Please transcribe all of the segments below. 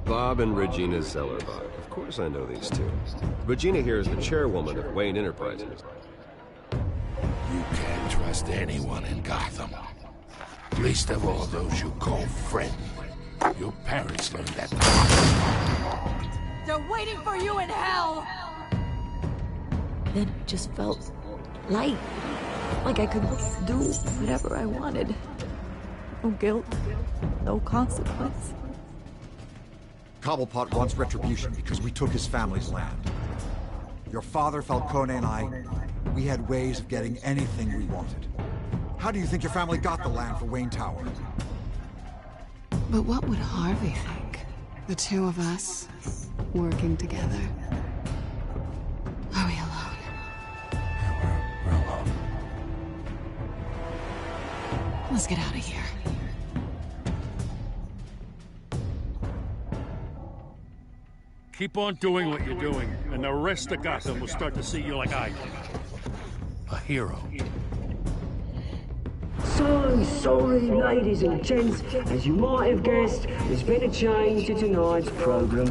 Bob and Regina Zellerbach. Of course I know these two. Regina here is the chairwoman of Wayne Enterprises. You can't trust anyone in Gotham. Least of all those you call friend. Your parents learned that. They're waiting for you in hell! Then it just felt light. Like I could do whatever I wanted. No guilt, no consequence. Cobblepot wants retribution because we took his family's land. Your father, Falcone, and I, we had ways of getting anything we wanted. How do you think your family got the land for Wayne Tower? But what would Harvey think? The two of us, working together. Are we alone? We're alone. Let's get out of here. Keep on doing what you're doing, and the rest of Gotham will start to see you like I do. A hero. So sorry, ladies and gents. As you might have guessed, there's been a change to tonight's program.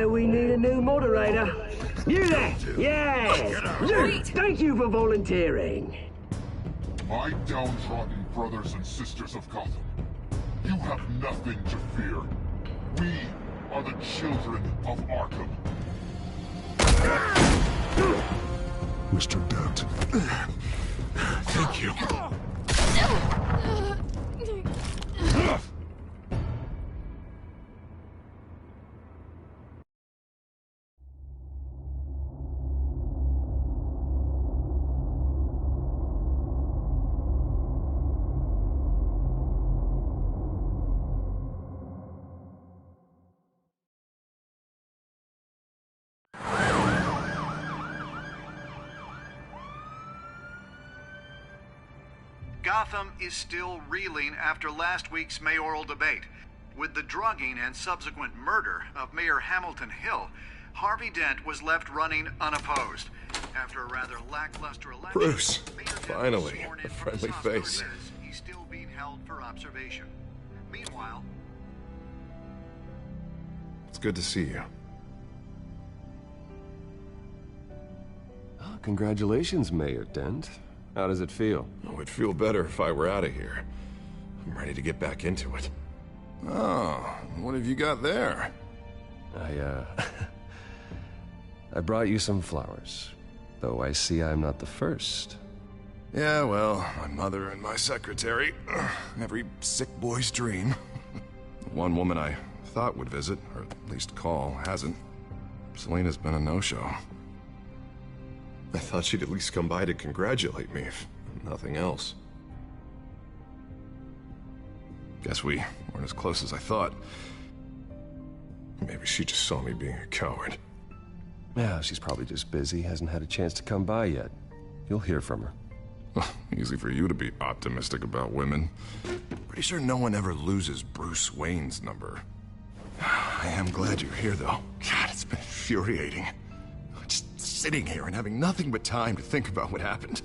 We need a new moderator. You there? Yes! You! Thank you for volunteering. My downtrodden brothers and sisters of Gotham, you have nothing to fear. We are the children of Arkham. Mr. Dent. Thank you. Gotham is still reeling after last week's mayoral debate. With the drugging and subsequent murder of Mayor Hamilton Hill, Harvey Dent was left running unopposed. After a rather lackluster election, Bruce, Mayor Dent was finally, sworn a in from friendly his hospital face. bed. He's still being held for observation. Meanwhile, It's good to see you. Oh, congratulations, Mayor Dent. How does it feel? Oh, it'd feel better if I were out of here. I'm ready to get back into it. Oh, what have you got there? I brought you some flowers. Though I see I'm not the first. Yeah, well, my mother and my secretary. Every sick boy's dream. One woman I thought would visit, or at least call, hasn't. Selena's been a no-show. I thought she'd at least come by to congratulate me, if nothing else. Guess we weren't as close as I thought. Maybe she just saw me being a coward. Yeah, she's probably just busy, hasn't had a chance to come by yet. You'll hear from her. Easy for you to be optimistic about women. Pretty sure no one ever loses Bruce Wayne's number. I am glad you're here, though. God, it's been infuriating. Just sitting here and having nothing but time to think about what happened.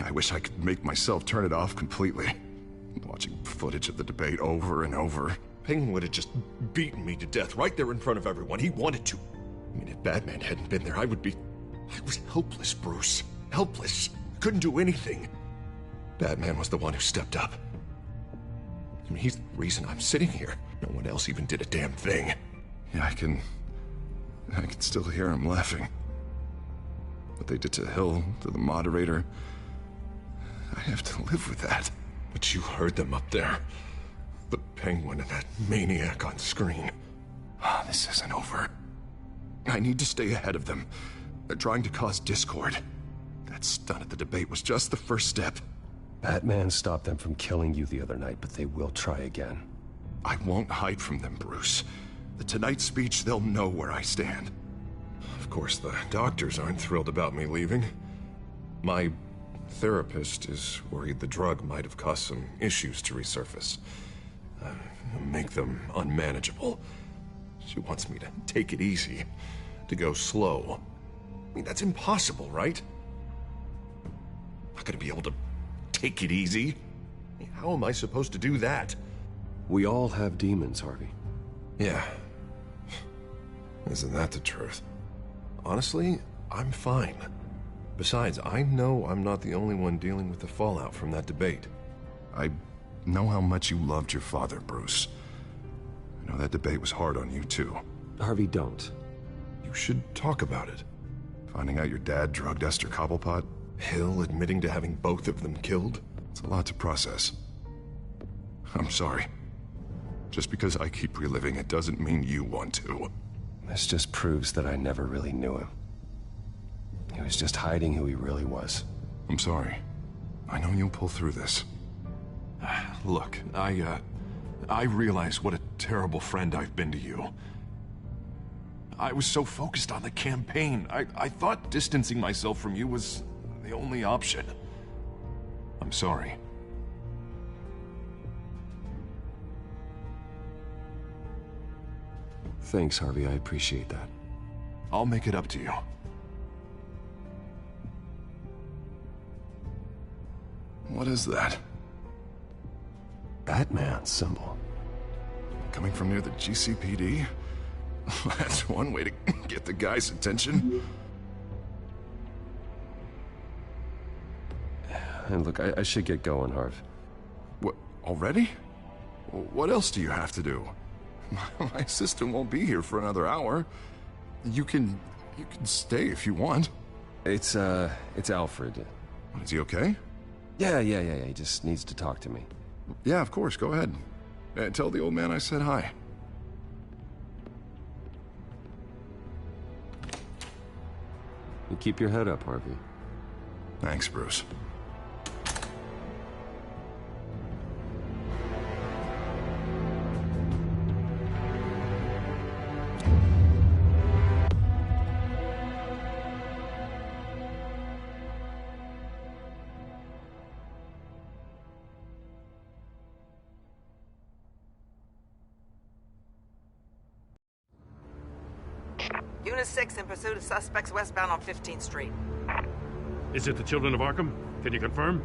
I wish I could make myself turn it off completely. Watching footage of the debate over and over. Penguin would have just beaten me to death right there in front of everyone. He wanted to. I mean, if Batman hadn't been there, I was helpless, Bruce. Helpless. Couldn't do anything. Batman was the one who stepped up. I mean, he's the reason I'm sitting here. No one else even did a damn thing. Yeah, I can still hear him laughing. What they did to Hill, to the moderator, I have to live with that. But you heard them up there. The Penguin and that maniac on screen. This isn't over. I need to stay ahead of them. They're trying to cause discord. That stunt at the debate was just the first step. Batman stopped them from killing you the other night, but they will try again. I won't hide from them, Bruce. The Tonight speech, they'll know where I stand. Of course, the doctors aren't thrilled about me leaving. My therapist is worried the drug might have caused some issues to resurface. Make them unmanageable. She wants me to take it easy, to go slow. I mean, that's impossible, right? I'm not gonna be able to take it easy? How am I supposed to do that? We all have demons, Harvey. Yeah. Isn't that the truth? Honestly, I'm fine. Besides, I know I'm not the only one dealing with the fallout from that debate. I know how much you loved your father, Bruce. I know that debate was hard on you, too. Harvey, don't. You should talk about it. Finding out your dad drugged Esther Cobblepot? Hill admitting to having both of them killed? It's a lot to process. I'm sorry. Just because I keep reliving it doesn't mean you want to. This just proves that I never really knew him. He was just hiding who he really was. I'm sorry. I know you'll pull through this. Look, I realize what a terrible friend I've been to you. I was so focused on the campaign. I thought distancing myself from you was the only option. I'm sorry. Thanks, Harvey. I appreciate that. I'll make it up to you. What is that? Batman symbol. Coming from near the GCPD? That's one way to get the guy's attention. And look, I should get going, Harv. What, already? What else do you have to do? My assistant won't be here for another hour. You can stay if you want. It's Alfred. Is he okay? Yeah. He just needs to talk to me. Yeah, of course. Go ahead. Tell the old man I said hi. You keep your head up, Harvey. Thanks, Bruce. Unit 6 in pursuit of suspects westbound on 15th Street. Is it the Children of Arkham? Can you confirm?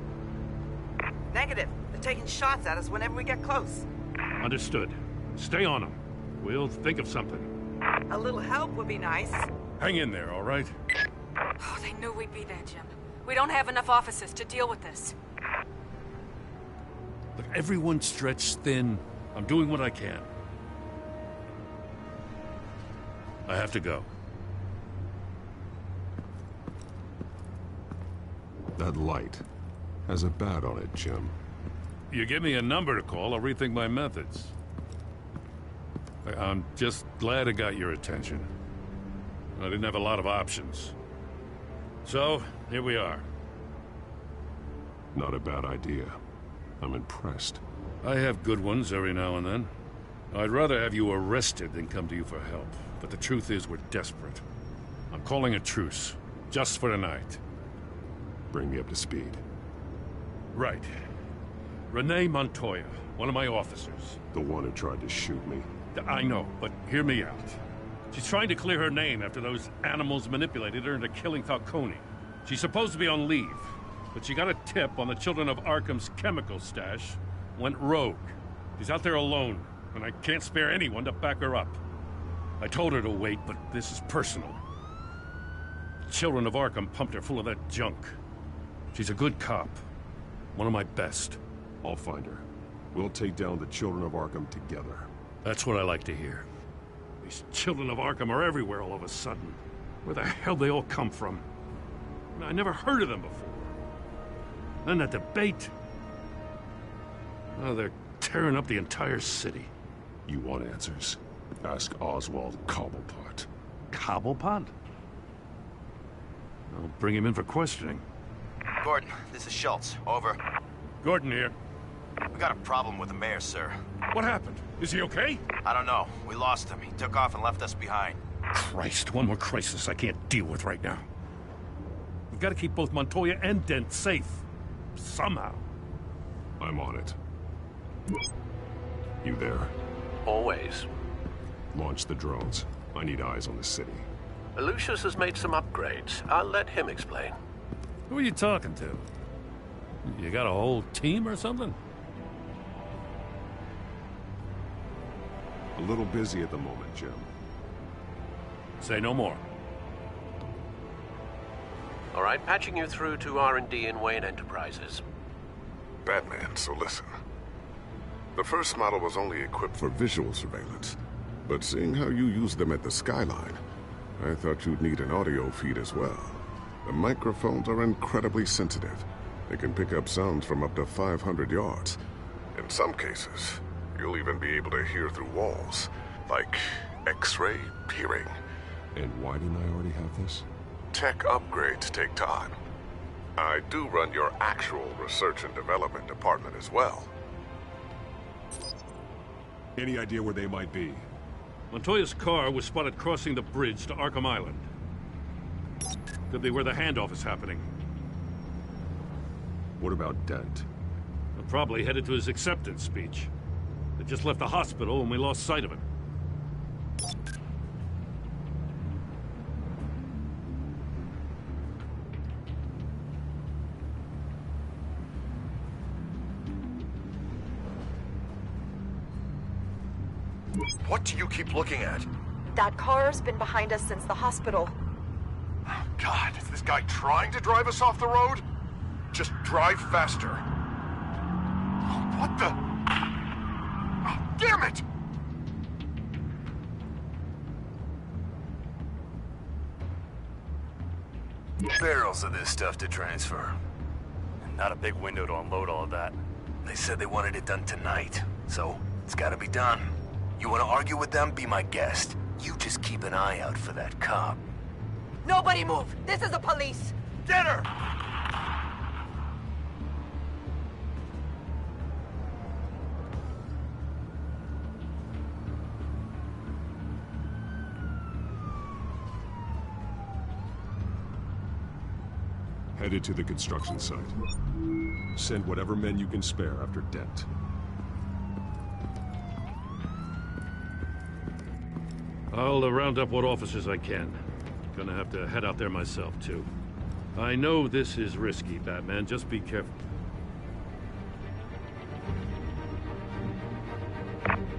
Negative. They're taking shots at us whenever we get close. Understood. Stay on them. We'll think of something. A little help would be nice. Hang in there, all right? Oh, they knew we'd be there, Jim. We don't have enough officers to deal with this. Look, everyone's stretched thin. I'm doing what I can. I have to go. That light has a bat on it, Jim. You give me a number to call, I'll rethink my methods. I'm just glad I got your attention. I didn't have a lot of options. So, here we are. Not a bad idea. I'm impressed. I have good ones every now and then. I'd rather have you arrested than come to you for help. But the truth is, we're desperate. I'm calling a truce, just for tonight. Bring me up to speed. Right. Renee Montoya, one of my officers. The one who tried to shoot me. I know, but hear me out. She's trying to clear her name after those animals manipulated her into killing Falcone. She's supposed to be on leave, but she got a tip on the Children of Arkham's chemical stash, went rogue. She's out there alone, and I can't spare anyone to back her up. I told her to wait, but this is personal. Children of Arkham pumped her full of that junk. She's a good cop. One of my best. I'll find her. We'll take down the Children of Arkham together. That's what I like to hear. These Children of Arkham are everywhere all of a sudden. Where the hell they all come from? I never heard of them before. Then that debate. Oh, they're tearing up the entire city. You want answers? Ask Oswald Cobblepot. Cobblepot? I'll bring him in for questioning. Gordon, this is Schultz. Over. Gordon here. We got a problem with the mayor, sir. What happened? Is he okay? I don't know. We lost him. He took off and left us behind. Christ, one more crisis I can't deal with right now. We've got to keep both Montoya and Dent safe. Somehow. I'm on it. You there? Always. Launch the drones. I need eyes on the city. Lucius has made some upgrades. I'll let him explain. Who are you talking to? You got a whole team or something? A little busy at the moment, Jim. Say no more. All right, patching you through to R&D in Wayne Enterprises. Batman, so listen. The first model was only equipped for visual surveillance, but seeing how you use them at the skyline, I thought you'd need an audio feed as well. The microphones are incredibly sensitive. They can pick up sounds from up to 500 yards. In some cases, you'll even be able to hear through walls, like X-ray peering. And why didn't I already have this? Tech upgrades take time. I do run your actual research and development department as well. Any idea where they might be? Montoya's car was spotted crossing the bridge to Arkham Island. Could be where the handoff is happening. What about Dent? They're probably headed to his acceptance speech. They just left the hospital and we lost sight of him. What do you keep looking at? That car's been behind us since the hospital. Oh, God, is this guy trying to drive us off the road? Just drive faster. What the? Oh, damn it! Barrels of this stuff to transfer. And not a big window to unload all of that. They said they wanted it done tonight, so it's gotta be done. You wanna argue with them? Be my guest. You just keep an eye out for that cop. Nobody move! This is the police! Get her! Headed to the construction site. Send whatever men you can spare after Dent. I'll round up what officers I can. Gonna have to head out there myself, too. I know this is risky, Batman. Just be careful.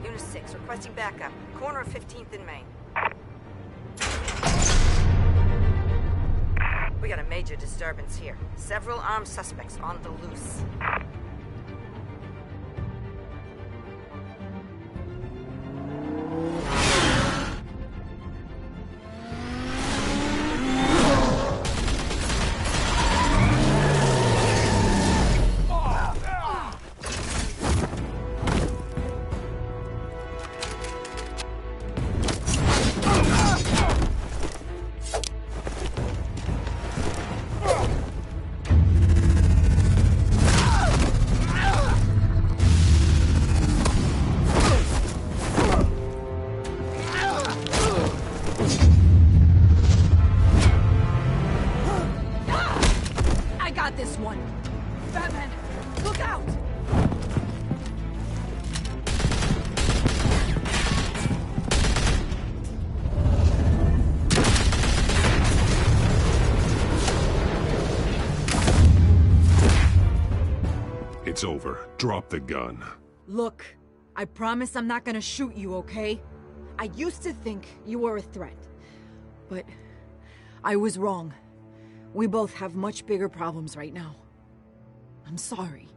Unit 6, requesting backup. Corner of 15th and Main. We got a major disturbance here. Several armed suspects on the loose. This one. Batman, look out! It's over. Drop the gun. Look, I promise I'm not gonna shoot you, okay? I used to think you were a threat, but I was wrong. We both have much bigger problems right now. I'm sorry.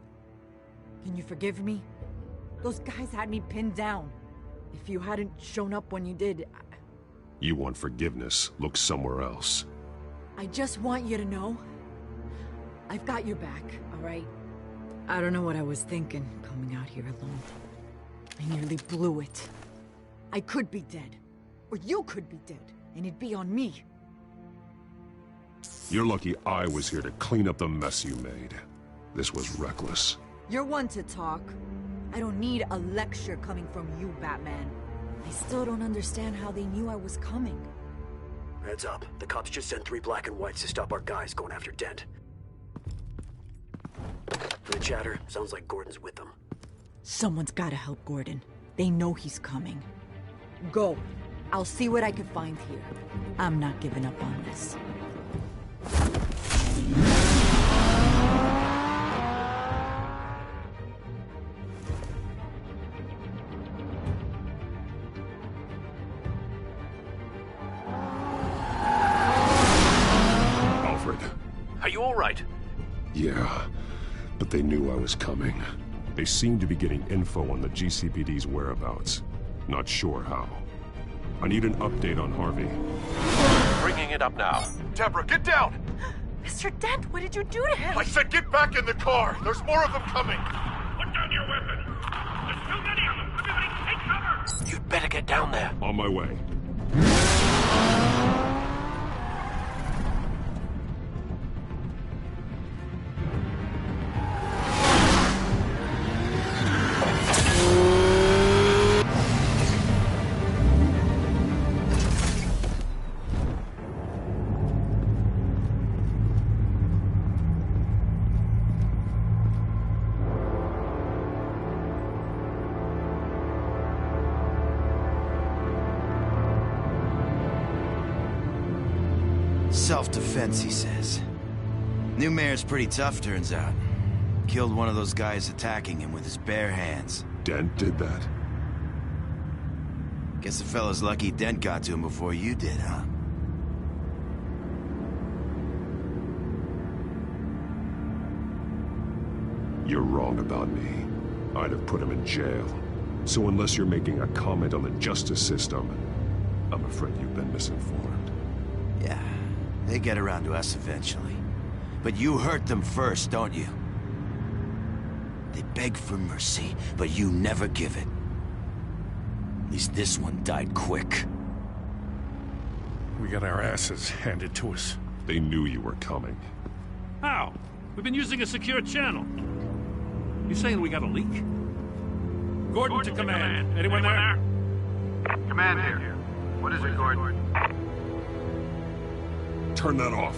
Can you forgive me? Those guys had me pinned down. If you hadn't shown up when you did, You want forgiveness, look somewhere else. I just want you to know, I've got your back, all right? I don't know what I was thinking, coming out here alone. I nearly blew it. I could be dead. Or you could be dead, and it'd be on me. You're lucky I was here to clean up the mess you made. This was reckless. You're one to talk. I don't need a lecture coming from you, Batman. I still don't understand how they knew I was coming. Heads up. The cops just sent 3 black and whites to stop our guys going after Dent. The chatter sounds like Gordon's with them. Someone's gotta help Gordon. They know he's coming. Go. I'll see what I can find here. I'm not giving up on this. all right? Yeah, but they knew I was coming. They seem to be getting info on the GCPD's whereabouts. Not sure how. I need an update on Harvey. Bringing it up now. Deborah, get down! Mr. Dent, what did you do to him? I said get back in the car! There's more of them coming! Put down your weapon! There's too many of them! Everybody take cover! You'd better get down there. On my way. Self-defense, he says. New mayor's pretty tough, turns out. Killed one of those guys attacking him with his bare hands. Dent did that? Guess the fella's lucky Dent got to him before you did, huh? You're wrong about me. I'd have put him in jail. So unless you're making a comment on the justice system, I'm afraid you've been misinformed. Yeah, they get around to us eventually. But you hurt them first, don't you? They beg for mercy, but you never give it. At least this one died quick. We got our asses handed to us. They knew you were coming. How? We've been using a secure channel. You saying we got a leak? Gordon to command. Anyone there? Command here. What is it, Gordon? Turn that off.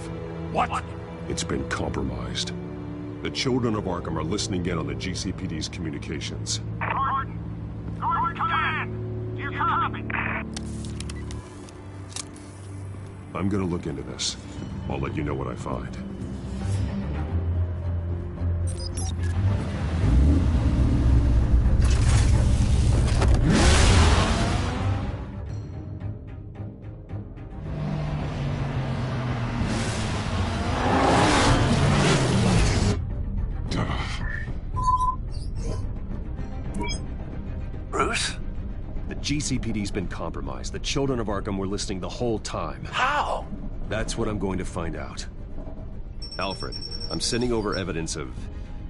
What? It's been compromised. The children of Arkham are listening in on the GCPD's communications. Gordon! Gordon, command! Do you copy? I'm gonna look into this. I'll let you know what I find. GCPD's been compromised. The children of Arkham were listening the whole time. How? That's what I'm going to find out. Alfred, I'm sending over evidence of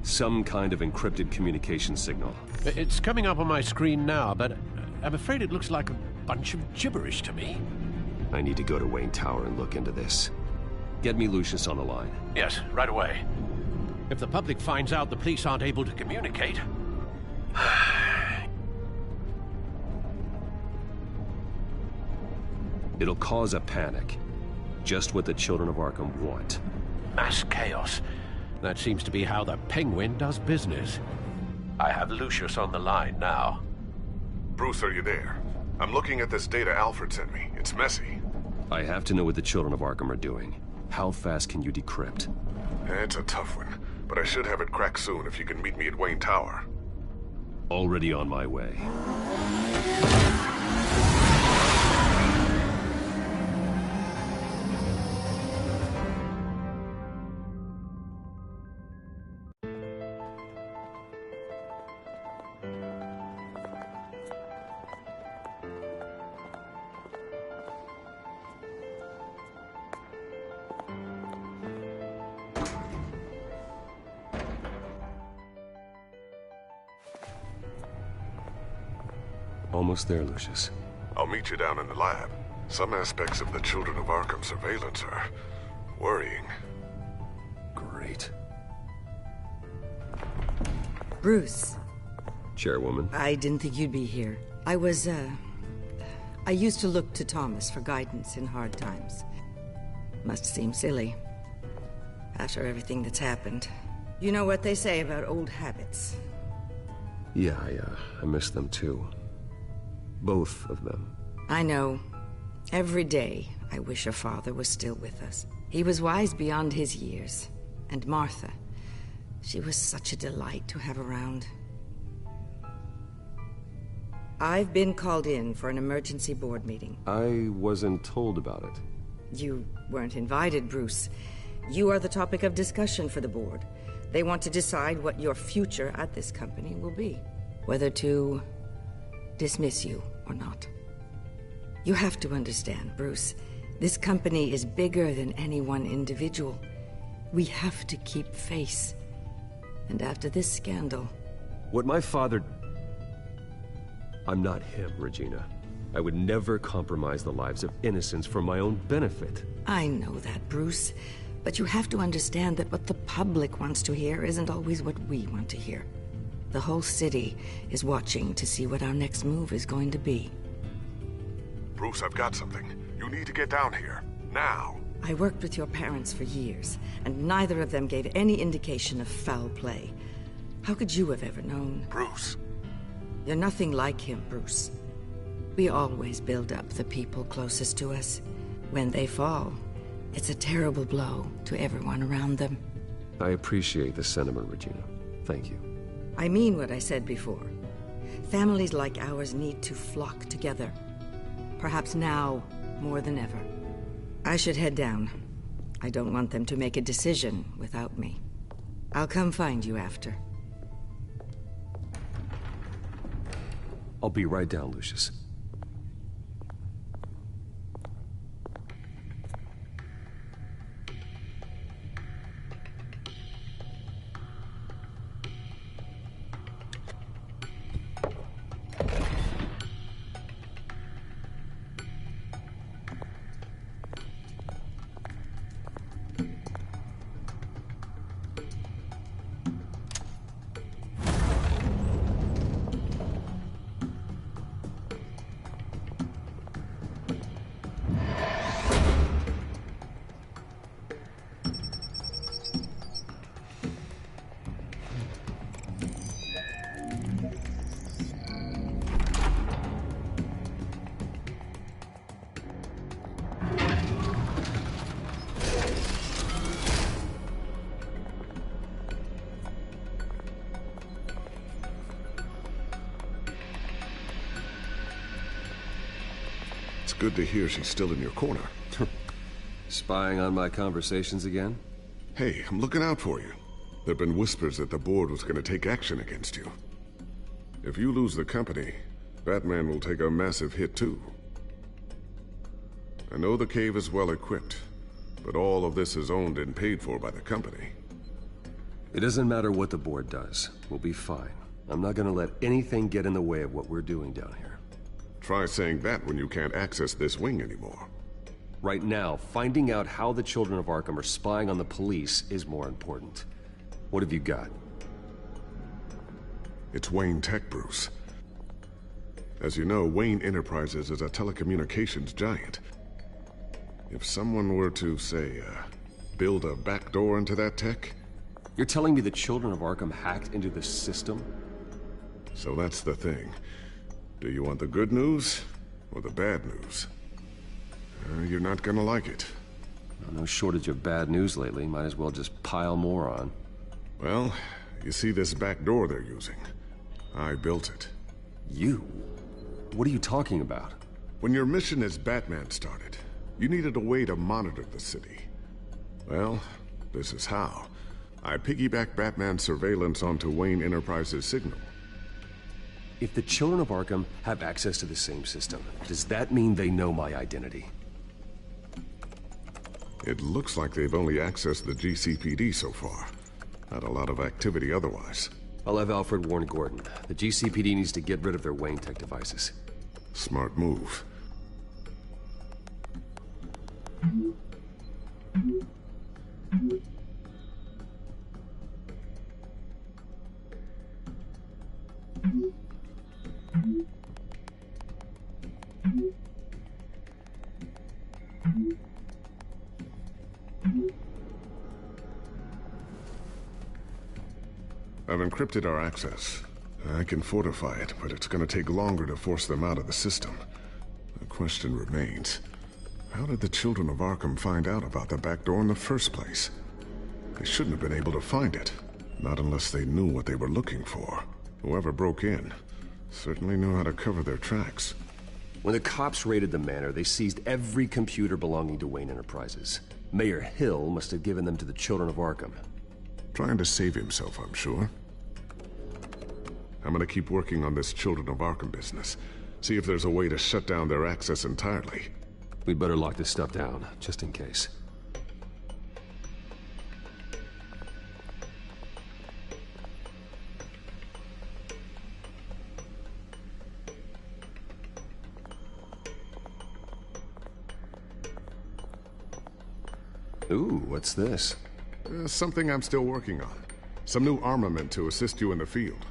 some kind of encrypted communication signal. It's coming up on my screen now, but I'm afraid it looks like a bunch of gibberish to me. I need to go to Wayne Tower and look into this. Get me Lucius on the line. Yes, right away. If the public finds out the police aren't able to communicate... It'll cause a panic. Just what the children of Arkham want. Mass chaos. That seems to be how the Penguin does business. I have Lucius on the line now. Bruce, are you there? I'm looking at this data Alfred sent me. It's messy. I have to know what the children of Arkham are doing. How fast can you decrypt? It's a tough one, but I should have it cracked soon if you can meet me at Wayne Tower. Already on my way. Almost there, Lucius. I'll meet you down in the lab. Some aspects of the Children of Arkham surveillance are worrying. Great. Bruce. Chairwoman. I didn't think you'd be here. I used to look to Thomas for guidance in hard times. Must seem silly. After everything that's happened. You know what they say about old habits. Yeah, I miss them too. Both of them. I know. Every day, I wish your father was still with us. He was wise beyond his years. And Martha, she was such a delight to have around. I've been called in for an emergency board meeting. I wasn't told about it. You weren't invited, Bruce. You are the topic of discussion for the board. They want to decide what your future at this company will be. Whether to dismiss you or not. You have to understand, Bruce. This company is bigger than any one individual. We have to keep face. And after this scandal... What my father... I'm not him, Regina. I would never compromise the lives of innocents for my own benefit. I know that, Bruce. But you have to understand that what the public wants to hear isn't always what we want to hear. The whole city is watching to see what our next move is going to be. Bruce, I've got something. You need to get down here. Now. I worked with your parents for years, and neither of them gave any indication of foul play. How could you have ever known? Bruce. You're nothing like him, Bruce. We always build up the people closest to us. When they fall, it's a terrible blow to everyone around them. I appreciate the sentiment, Regina. Thank you. I mean what I said before. Families like ours need to flock together. Perhaps now, more than ever. I should head down. I don't want them to make a decision without me. I'll come find you after. I'll be right down, Lucius. Good to hear she's still in your corner. Spying on my conversations again? Hey, I'm looking out for you. There've been whispers that the board was gonna take action against you. If you lose the company, Batman will take a massive hit too. I know the cave is well equipped, but all of this is owned and paid for by the company. It doesn't matter what the board does. We'll be fine. I'm not gonna let anything get in the way of what we're doing down here. Try saying that when you can't access this wing anymore. Right now, finding out how the children of Arkham are spying on the police is more important. What have you got? It's Wayne Tech, Bruce. As you know, Wayne Enterprises is a telecommunications giant. If someone were to, say, build a backdoor into that tech... You're telling me the children of Arkham hacked into the system? So that's the thing. Do you want the good news or the bad news? You're not gonna like it. No shortage of bad news lately. Might as well just pile more on. Well, you see this back door they're using? I built it. You? What are you talking about? When your mission as Batman started, you needed a way to monitor the city. Well, this is how. I piggybacked Batman's surveillance onto Wayne Enterprises' signal. If the children of Arkham have access to the same system, does that mean they know my identity? It looks like they've only accessed the GCPD so far. Not a lot of activity otherwise. I'll have Alfred warn Gordon. The GCPD needs to get rid of their Wayne Tech devices. Smart move. I've encrypted our access. I can fortify it, but it's gonna take longer to force them out of the system. The question remains, how did the children of Arkham find out about the back door in the first place? They shouldn't have been able to find it. Not unless they knew what they were looking for. Whoever broke in certainly knew how to cover their tracks. When the cops raided the manor, they seized every computer belonging to Wayne Enterprises. Mayor Hill must have given them to the Children of Arkham. Trying to save himself, I'm sure. I'm gonna keep working on this Children of Arkham business. See if there's a way to shut down their access entirely. We'd better lock this stuff down, just in case. Ooh, what's this? Something I'm still working on. Some new armament to assist you in the field.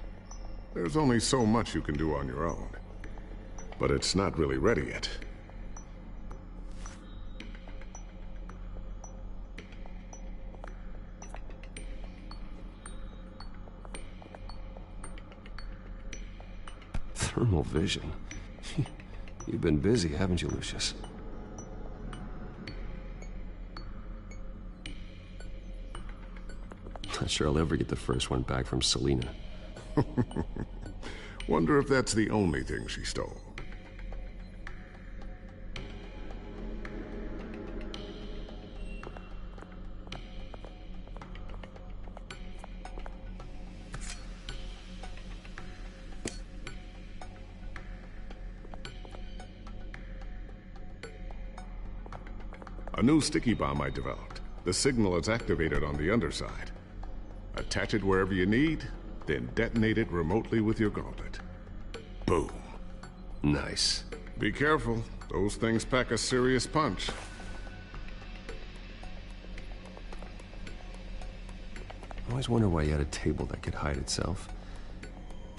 There's only so much you can do on your own. But it's not really ready yet. Thermal vision. You've been busy, haven't you, Lucius? Not sure I'll ever get the first one back from Selina. Wonder if that's the only thing she stole. A new sticky bomb I developed. The signal is activated on the underside. Attach it wherever you need, then detonate it remotely with your gauntlet. Boom. Nice. Be careful. Those things pack a serious punch. I always wonder why you had a table that could hide itself.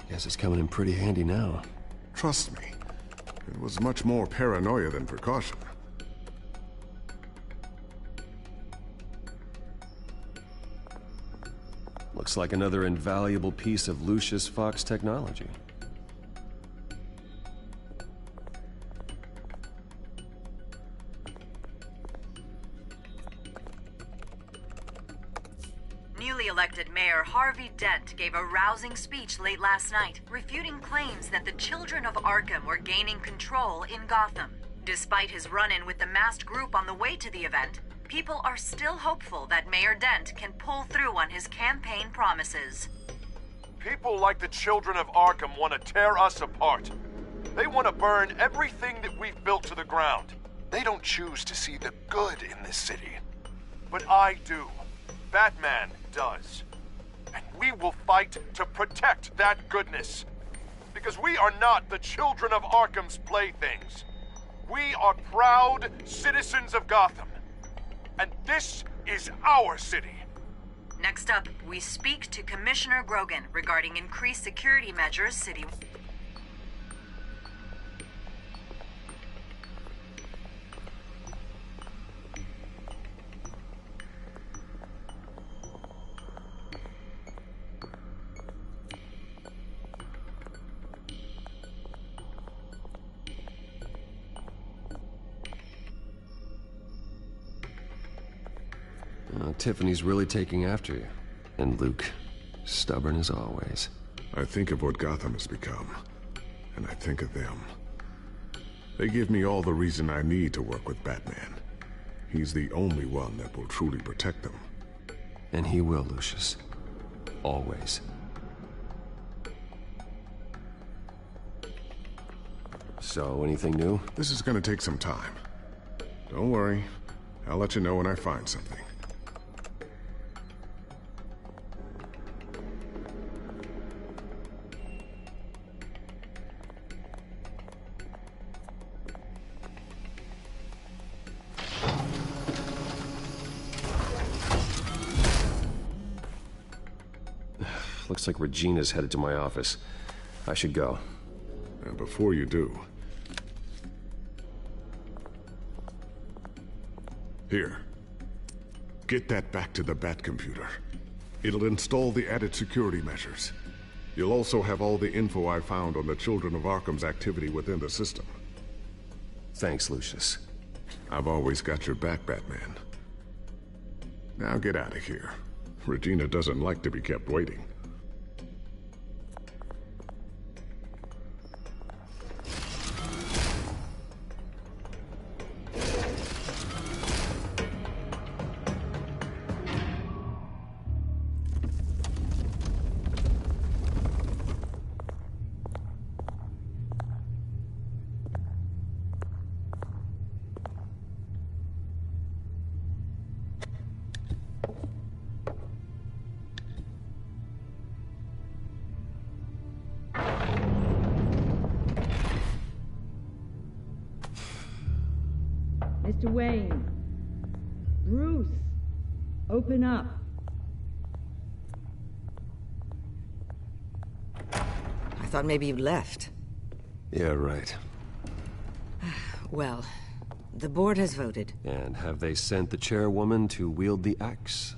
Guess it's coming in pretty handy now. Trust me, it was much more paranoia than precaution. Looks like another invaluable piece of Lucius Fox technology. Newly elected Mayor Harvey Dent gave a rousing speech late last night, refuting claims that the Children of Arkham were gaining control in Gotham. Despite his run-in with the masked group on the way to the event, people are still hopeful that Mayor Dent can pull through on his campaign promises. People like the Children of Arkham want to tear us apart. They want to burn everything that we've built to the ground. They don't choose to see the good in this city. But I do. Batman does. And we will fight to protect that goodness. Because we are not the Children of Arkham's playthings. We are proud citizens of Gotham. And this is our city. Next up, we speak to Commissioner Grogan regarding increased security measures city. Tiffany's really taking after you. And Luke, stubborn as always. I think of what Gotham has become, and I think of them. They give me all the reason I need to work with Batman. He's the only one that will truly protect them. And he will, Lucius. Always. So, anything new? This is gonna take some time. Don't worry. I'll let you know when I find something. Looks like Regina's headed to my office. I should go. And before you do... Here. Get that back to the Bat computer. It'll install the added security measures. You'll also have all the info I found on the Children of Arkham's activity within the system. Thanks, Lucius. I've always got your back, Batman. Now get out of here. Regina doesn't like to be kept waiting. Wayne. Bruce, open up. I thought maybe you'd left. Yeah, right. Well, the board has voted. And have they sent the chairwoman to wield the axe?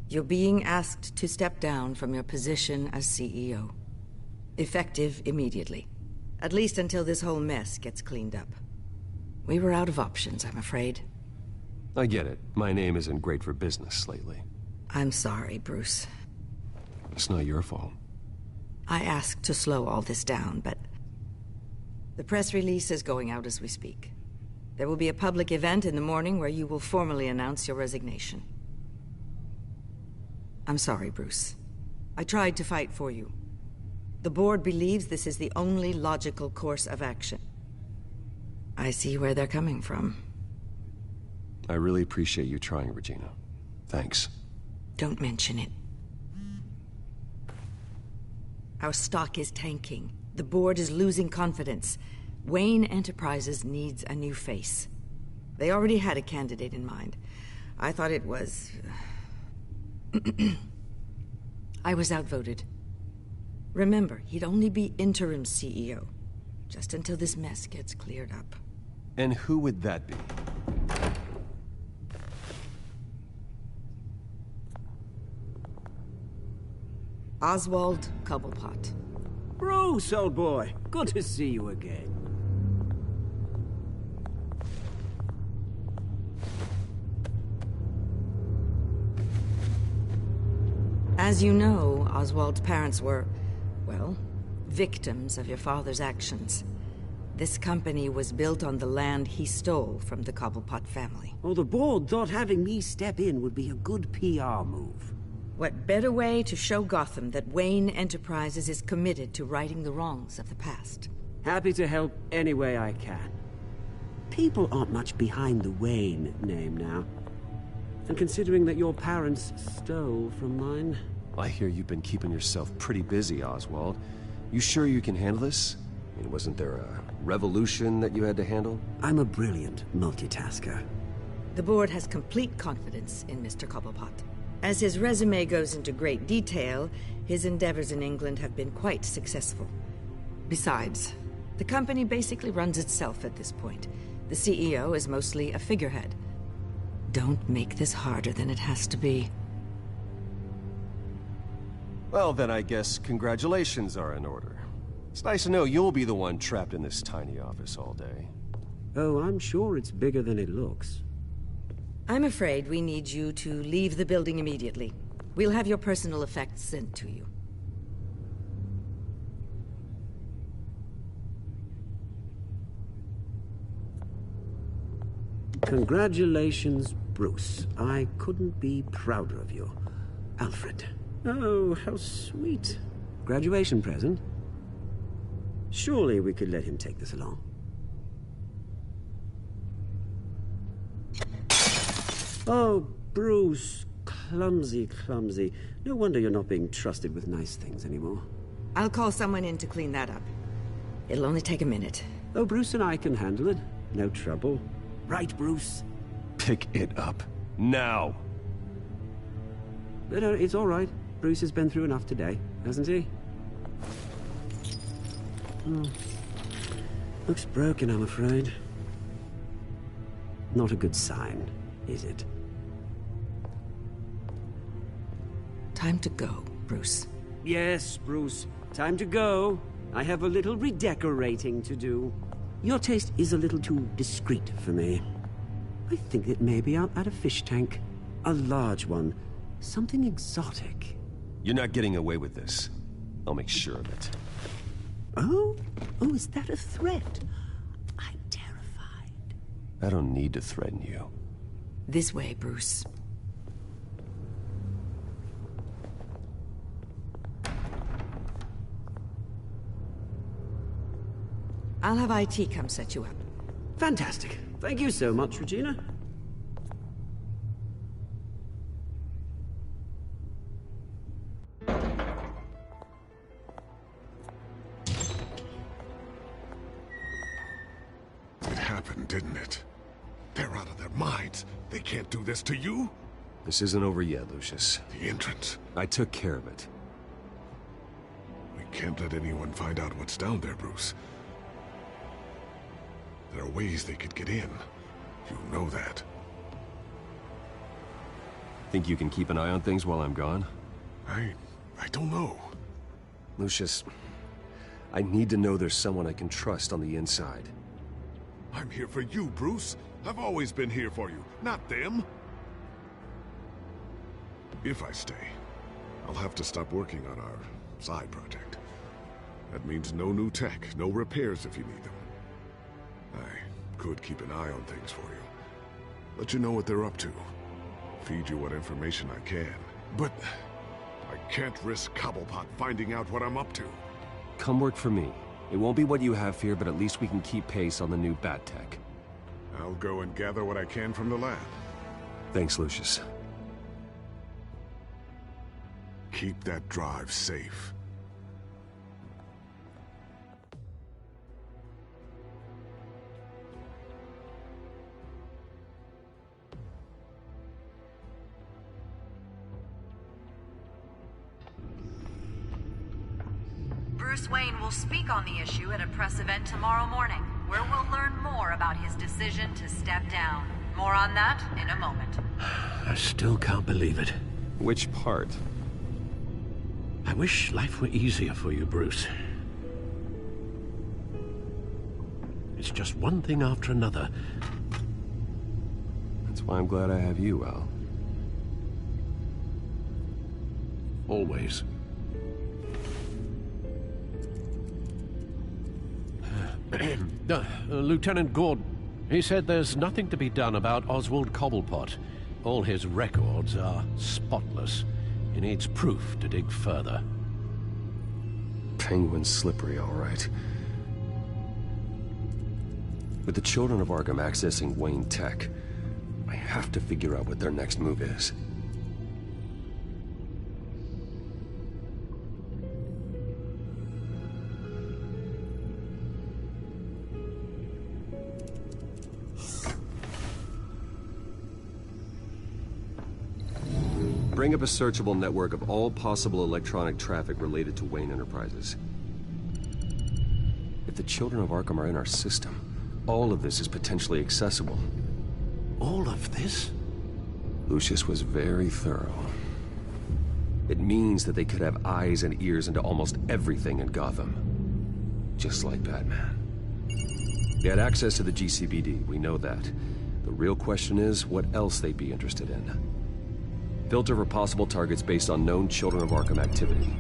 You're being asked to step down from your position as CEO. Effective immediately. At least until this whole mess gets cleaned up. We were out of options, I'm afraid. I get it. My name isn't great for business lately. I'm sorry, Bruce. It's not your fault. I asked to slow all this down, but... the press release is going out as we speak. There will be a public event in the morning where you will formally announce your resignation. I'm sorry, Bruce. I tried to fight for you. The board believes this is the only logical course of action. I see where they're coming from. I really appreciate you trying, Regina. Thanks. Don't mention it. Our stock is tanking. The board is losing confidence. Wayne Enterprises needs a new face. They already had a candidate in mind. I thought it was... I was outvoted. Remember, he'd only be interim CEO. Just until this mess gets cleared up. And who would that be? Oswald Cobblepot. Bruce, old boy. Good to see you again. As you know, Oswald's parents were, well, victims of your father's actions. This company was built on the land he stole from the Cobblepot family. Well, the board thought having me step in would be a good PR move. What better way to show Gotham that Wayne Enterprises is committed to righting the wrongs of the past? Happy to help any way I can. People aren't much behind the Wayne name now. And considering that your parents stole from mine... I hear you've been keeping yourself pretty busy, Oswald. You sure you can handle this? I mean, wasn't there a revolution that you had to handle? I'm a brilliant multitasker. The board has complete confidence in Mr. Cobblepot. As his resume goes into great detail, his endeavors in England have been quite successful. Besides, the company basically runs itself at this point. The CEO is mostly a figurehead. Don't make this harder than it has to be. Well, then I guess congratulations are in order. It's nice to know you'll be the one trapped in this tiny office all day. Oh, I'm sure it's bigger than it looks. I'm afraid we need you to leave the building immediately. We'll have your personal effects sent to you. Congratulations, Bruce. I couldn't be prouder of you. Alfred. Oh, how sweet. Graduation present? Surely we could let him take this along. Oh, Bruce. Clumsy, clumsy. No wonder you're not being trusted with nice things anymore. I'll call someone in to clean that up. It'll only take a minute. Oh, Bruce and I can handle it. No trouble. Right, Bruce? Pick it up. Now! But it's all right. Bruce has been through enough today, hasn't he? Looks broken, I'm afraid. Not a good sign, is it? Time to go, Bruce. Yes, Bruce. Time to go. I have a little redecorating to do. Your taste is a little too discreet for me. I think that maybe I'll add a fish tank. A large one. Something exotic. You're not getting away with this. I'll make sure of it. Oh? Oh, is that a threat? I'm terrified. I don't need to threaten you. This way, Bruce. I'll have IT come set you up. Fantastic. Thank you so much, Regina. It happened, didn't it? Besides, they can't do this to you. This isn't over yet, Lucius. The entrance. I took care of it. We can't let anyone find out what's down there, Bruce. There are ways they could get in. You know that. Think you can keep an eye on things while I'm gone? I don't know. Lucius, I need to know there's someone I can trust on the inside. I'm here for you, Bruce. I've always been here for you, not them. If I stay, I'll have to stop working on our side project. That means no new tech, no repairs if you need them. I could keep an eye on things for you. Let you know what they're up to. Feed you what information I can. But I can't risk Cobblepot finding out what I'm up to. Come work for me. It won't be what you have here, but at least we can keep pace on the new bat tech. I'll go and gather what I can from the lab. Thanks, Lucius. Keep that drive safe. Bruce Wayne will speak on the issue at a press event tomorrow morning, where we'll learn more about his decision to step down. More on that in a moment. I still can't believe it. Which part? I wish life were easier for you, Bruce. It's just one thing after another. That's why I'm glad I have you, Al. Always. Lieutenant Gordon, he said there's nothing to be done about Oswald Cobblepot. All his records are spotless. He needs proof to dig further. Penguin's slippery, all right. With the children of Arkham accessing Wayne Tech, I have to figure out what their next move is. Bring up a searchable network of all possible electronic traffic related to Wayne Enterprises. If the children of Arkham are in our system, all of this is potentially accessible. All of this? Lucius was very thorough. It means that they could have eyes and ears into almost everything in Gotham. Just like Batman. They had access to the GCPD, we know that. The real question is, what else they'd be interested in. Filter for possible targets based on known Children of Arkham activity.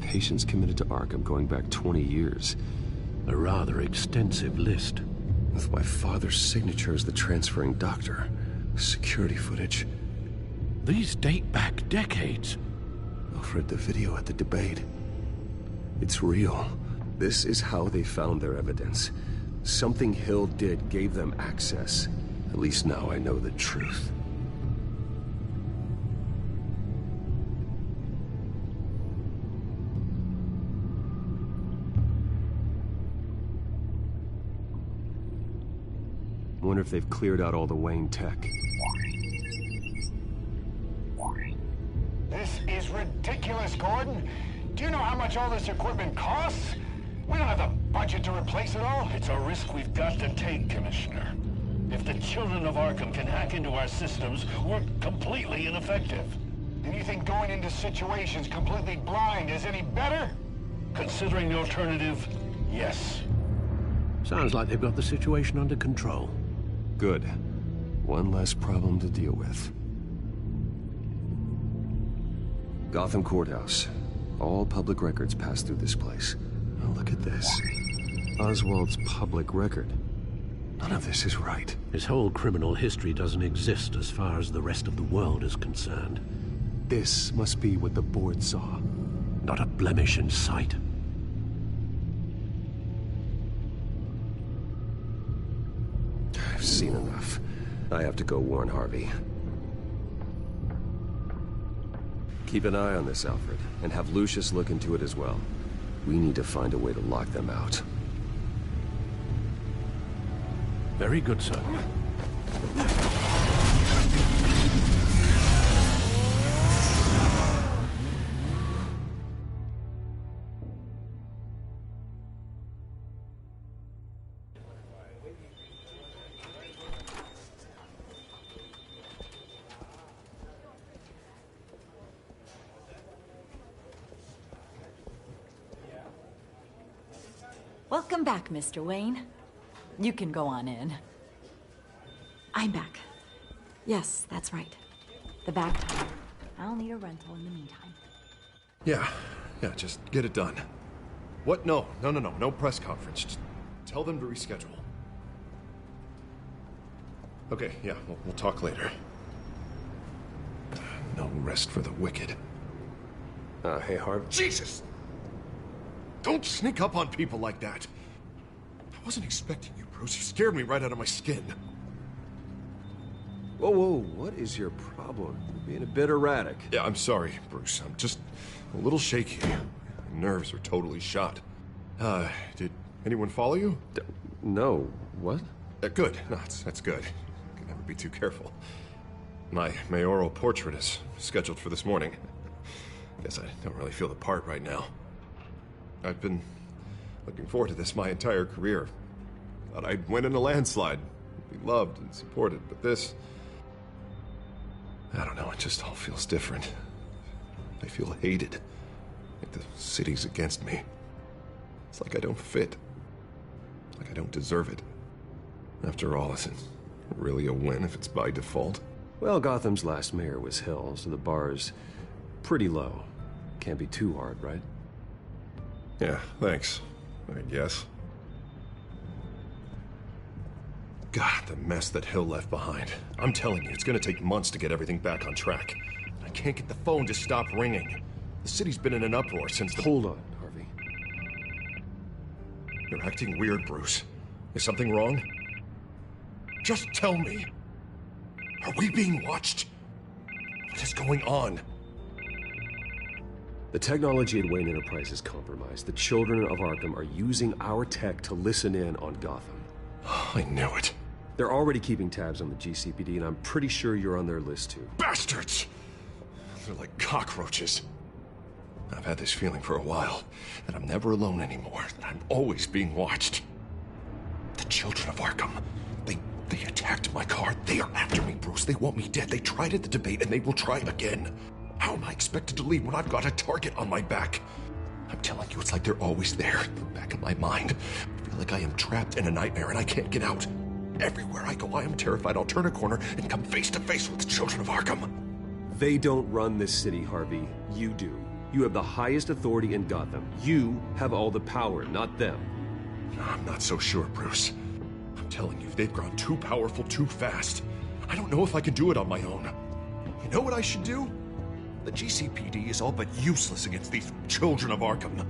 Patients committed to Arkham going back 20 years. A rather extensive list. With my father's signature as the transferring doctor. Security footage. These date back decades. I've read the video at the debate. It's real. This is how they found their evidence. Something Hill did gave them access. At least now I know the truth. Wonder if they've cleared out all the Wayne tech. This is ridiculous, Gordon. Do you know how much all this equipment costs? We don't have the budget to replace it all. It's a risk we've got to take, Commissioner. If the children of Arkham can hack into our systems, we're completely ineffective. And you think going into situations completely blind is any better? Considering the alternative, yes. Sounds like they've got the situation under control. Good. One less problem to deal with. Gotham Courthouse. All public records pass through this place. Oh, look at this. Oswald's public record. None of this is right. His whole criminal history doesn't exist as far as the rest of the world is concerned. This must be what the board saw. Not a blemish in sight. I've seen enough. I have to go warn Harvey. Keep an eye on this, Alfred, and have Lucius look into it as well. We need to find a way to lock them out. Very good, sir. Welcome back, Mr. Wayne. You can go on in. I'm back. Yes, that's right. The back tire. I'll need a rental in the meantime. Yeah, just get it done. What? No press conference. Just tell them to reschedule. Okay, yeah, we'll talk later. No rest for the wicked. Hey, Harvey. Jesus! Don't sneak up on people like that. I wasn't expecting you, Bruce. You scared me right out of my skin. Whoa, what is your problem? You're being a bit erratic. Yeah, I'm sorry, Bruce. I'm just a little shaky. My nerves are totally shot. Did anyone follow you? No. What? Good. No, that's good. Can never be too careful. My mayoral portrait is scheduled for this morning. Guess I don't really feel the part right now. I've been looking forward to this my entire career. Thought I'd win in a landslide, be loved and supported, but this... I don't know, it just all feels different. I feel hated, like the city's against me. It's like I don't fit, like I don't deserve it. After all, is it really a win if it's by default? Well, Gotham's last mayor was Hill, so the bar's pretty low. Can't be too hard, right? Yeah, thanks, I guess. God, the mess that Hill left behind. I'm telling you, it's gonna take months to get everything back on track. I can't get the phone to stop ringing. The city's been in an uproar since the... Hold on, Harvey. You're acting weird, Bruce. Is something wrong? Just tell me. Are we being watched? What is going on? The technology at Wayne Enterprise is compromised. The children of Arkham are using our tech to listen in on Gotham. I knew it. They're already keeping tabs on the GCPD, and I'm pretty sure you're on their list too. Bastards! They're like cockroaches. I've had this feeling for a while, that I'm never alone anymore, that I'm always being watched. The children of Arkham, they attacked my car. They are after me, Bruce. They want me dead. They tried at the debate, and they will try again. How am I expected to leave when I've got a target on my back? I'm telling you, it's like they're always there, in the back of my mind. I feel like I am trapped in a nightmare and I can't get out. Everywhere I go, I am terrified I'll turn a corner and come face to face with the children of Arkham. They don't run this city, Harvey. You do. You have the highest authority in Gotham. You have all the power, not them. I'm not so sure, Bruce. I'm telling you, they've grown too powerful too fast. I don't know if I can do it on my own. You know what I should do? The GCPD is all but useless against these children of Arkham.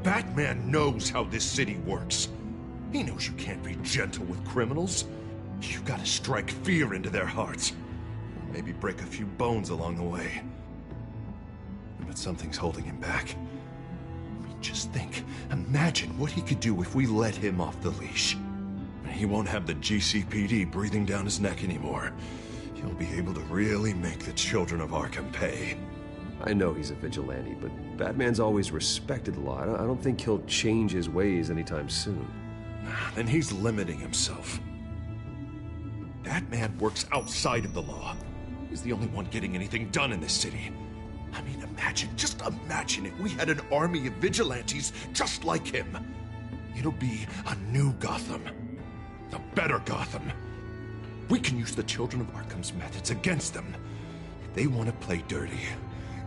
Batman knows how this city works. He knows you can't be gentle with criminals. You've got to strike fear into their hearts. Maybe break a few bones along the way. But something's holding him back. I mean, just think. Imagine what he could do if we let him off the leash. He won't have the GCPD breathing down his neck anymore. He'll be able to really make the children of Arkham pay. I know he's a vigilante, but Batman's always respected the law. I don't think he'll change his ways anytime soon. Then he's limiting himself. Batman works outside of the law. He's the only one getting anything done in this city. I mean, just imagine if we had an army of vigilantes just like him. It'll be a new Gotham. A better Gotham. We can use the children of Arkham's methods against them. If they want to play dirty,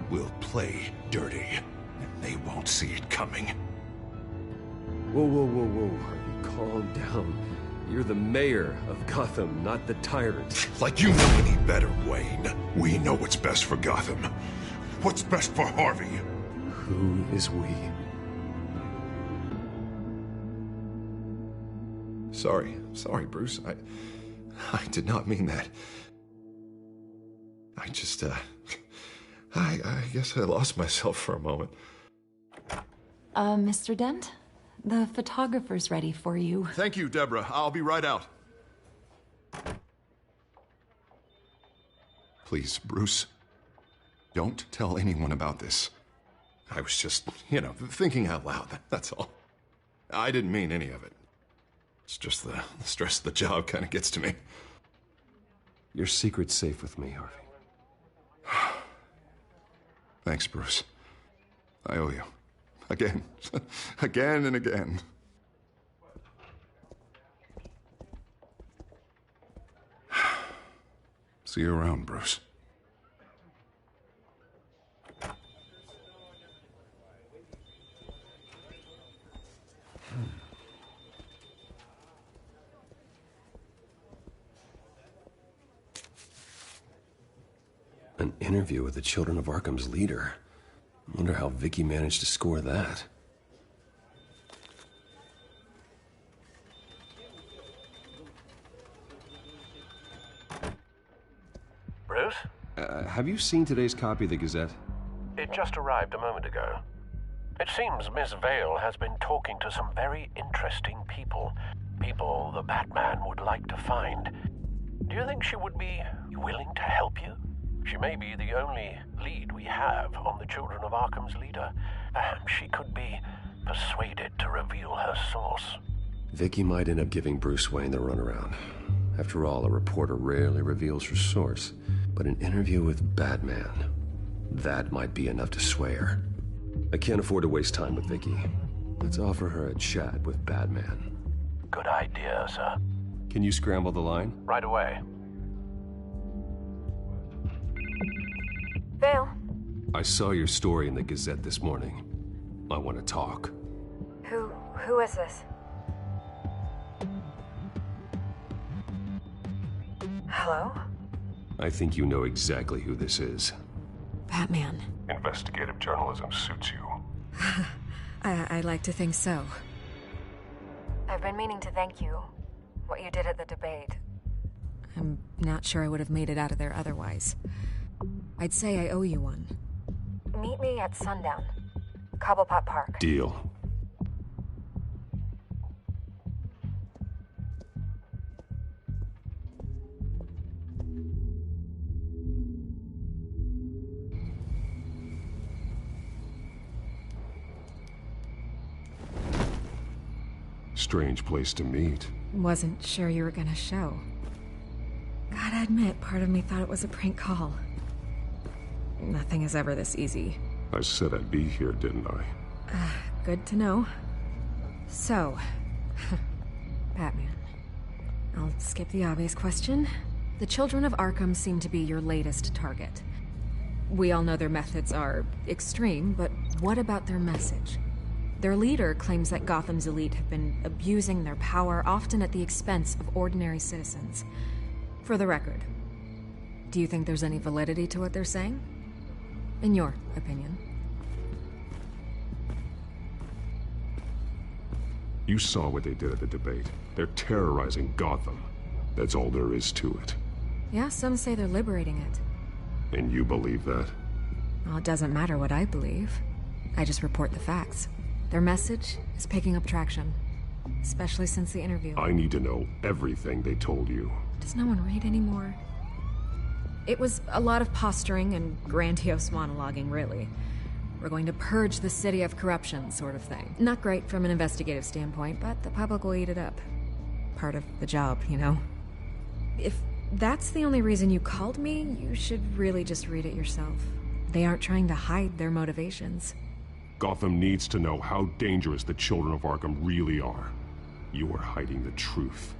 we'll play dirty. And they won't see it coming. Whoa, Harvey, calm down. You're the mayor of Gotham, not the tyrant. Like you know any better, Wayne. We know what's best for Gotham. What's best for Harvey? Who is we? Sorry, Bruce. I did not mean that. I just, I guess I lost myself for a moment. Mr. Dent? The photographer's ready for you. Thank you, Deborah. I'll be right out. Please, Bruce, don't tell anyone about this. I was just, thinking out loud, that's all. I didn't mean any of it. It's just the stress of the job kind of gets to me. Your secret's safe with me, Harvey. Thanks, Bruce. I owe you. Again. Again and again. See you around, Bruce. An interview with the Children of Arkham's leader. I wonder how Vicky managed to score that. Bruce? Have you seen today's copy of the Gazette? It just arrived a moment ago. It seems Miss Vale has been talking to some very interesting people. People the Batman would like to find. Do you think she would be willing to help you? She may be the only lead we have on the Children of Arkham's leader. Perhaps she could be persuaded to reveal her source. Vicky might end up giving Bruce Wayne the runaround. After all, a reporter rarely reveals her source. But an interview with Batman, that might be enough to sway her. I can't afford to waste time with Vicky. Let's offer her a chat with Batman. Good idea, sir. Can you scramble the line? Right away. Vale? I saw your story in the Gazette this morning. I want to talk. Who is this? Hello? I think you know exactly who this is. Batman. Investigative journalism suits you. I'd like to think so. I've been meaning to thank you. What you did at the debate. I'm not sure I would have made it out of there otherwise. I'd say I owe you one. Meet me at sundown. Cobblepot Park. Deal. Strange place to meet. Wasn't sure you were gonna show. Gotta admit, part of me thought it was a prank call. Nothing is ever this easy. I said I'd be here, didn't I? Good to know. So, Batman. I'll skip the obvious question. The Children of Arkham seem to be your latest target. We all know their methods are extreme, but what about their message? Their leader claims that Gotham's elite have been abusing their power, often at the expense of ordinary citizens. For the record, do you think there's any validity to what they're saying? In your opinion? You saw what they did at the debate. They're terrorizing Gotham. That's all there is to it. Yeah, some say they're liberating it. And you believe that? Well, it doesn't matter what I believe. I just report the facts. Their message is picking up traction, especially since the interview. I need to know everything they told you. Does no one read anymore? It was a lot of posturing and grandiose monologuing, really. We're going to purge the city of corruption, sort of thing. Not great from an investigative standpoint, but the public will eat it up. Part of the job, you know? If that's the only reason you called me, you should really just read it yourself. They aren't trying to hide their motivations. Gotham needs to know how dangerous the Children of Arkham really are. You are hiding the truth.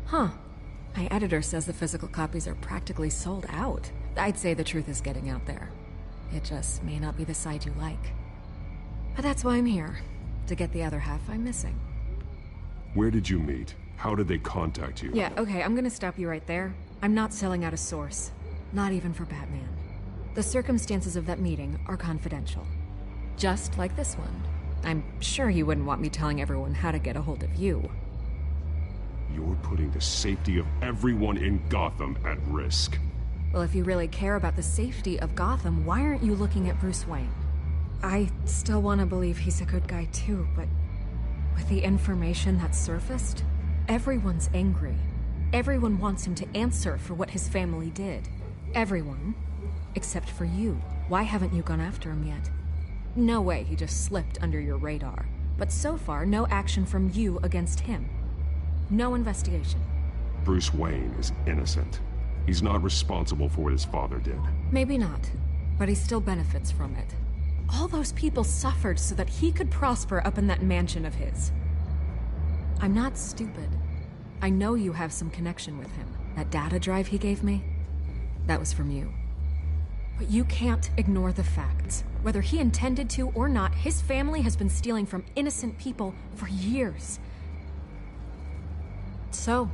Huh. My editor says the physical copies are practically sold out. I'd say the truth is getting out there. It just may not be the side you like. But that's why I'm here. To get the other half I'm missing. Where did you meet? How did they contact you? Yeah, okay, I'm gonna stop you right there. I'm not selling out a source. Not even for Batman. The circumstances of that meeting are confidential. Just like this one. I'm sure you wouldn't want me telling everyone how to get a hold of you. You're putting the safety of everyone in Gotham at risk. Well, if you really care about the safety of Gotham, why aren't you looking at Bruce Wayne? I still want to believe he's a good guy too, but with the information that surfaced, everyone's angry. Everyone wants him to answer for what his family did. Everyone, except for you. Why haven't you gone after him yet? No way he just slipped under your radar. But so far, no action from you against him. No investigation. Bruce Wayne is innocent. He's not responsible for what his father did. Maybe not, but he still benefits from it. All those people suffered so that he could prosper up in that mansion of his. I'm not stupid. I know you have some connection with him. That data drive he gave me, that was from you. But you can't ignore the facts. Whether he intended to or not, his family has been stealing from innocent people for years. So,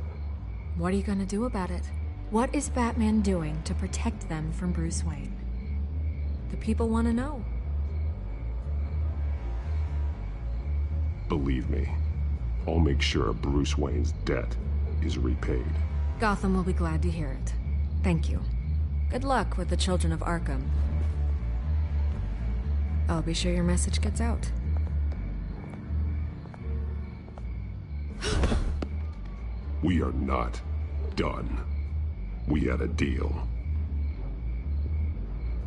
what are you gonna do about it? What is Batman doing to protect them from Bruce Wayne? The people want to know. Believe me, I'll make sure Bruce Wayne's debt is repaid. Gotham will be glad to hear it. Thank you. Good luck with the children of Arkham. I'll be sure your message gets out. We are not done. We had a deal.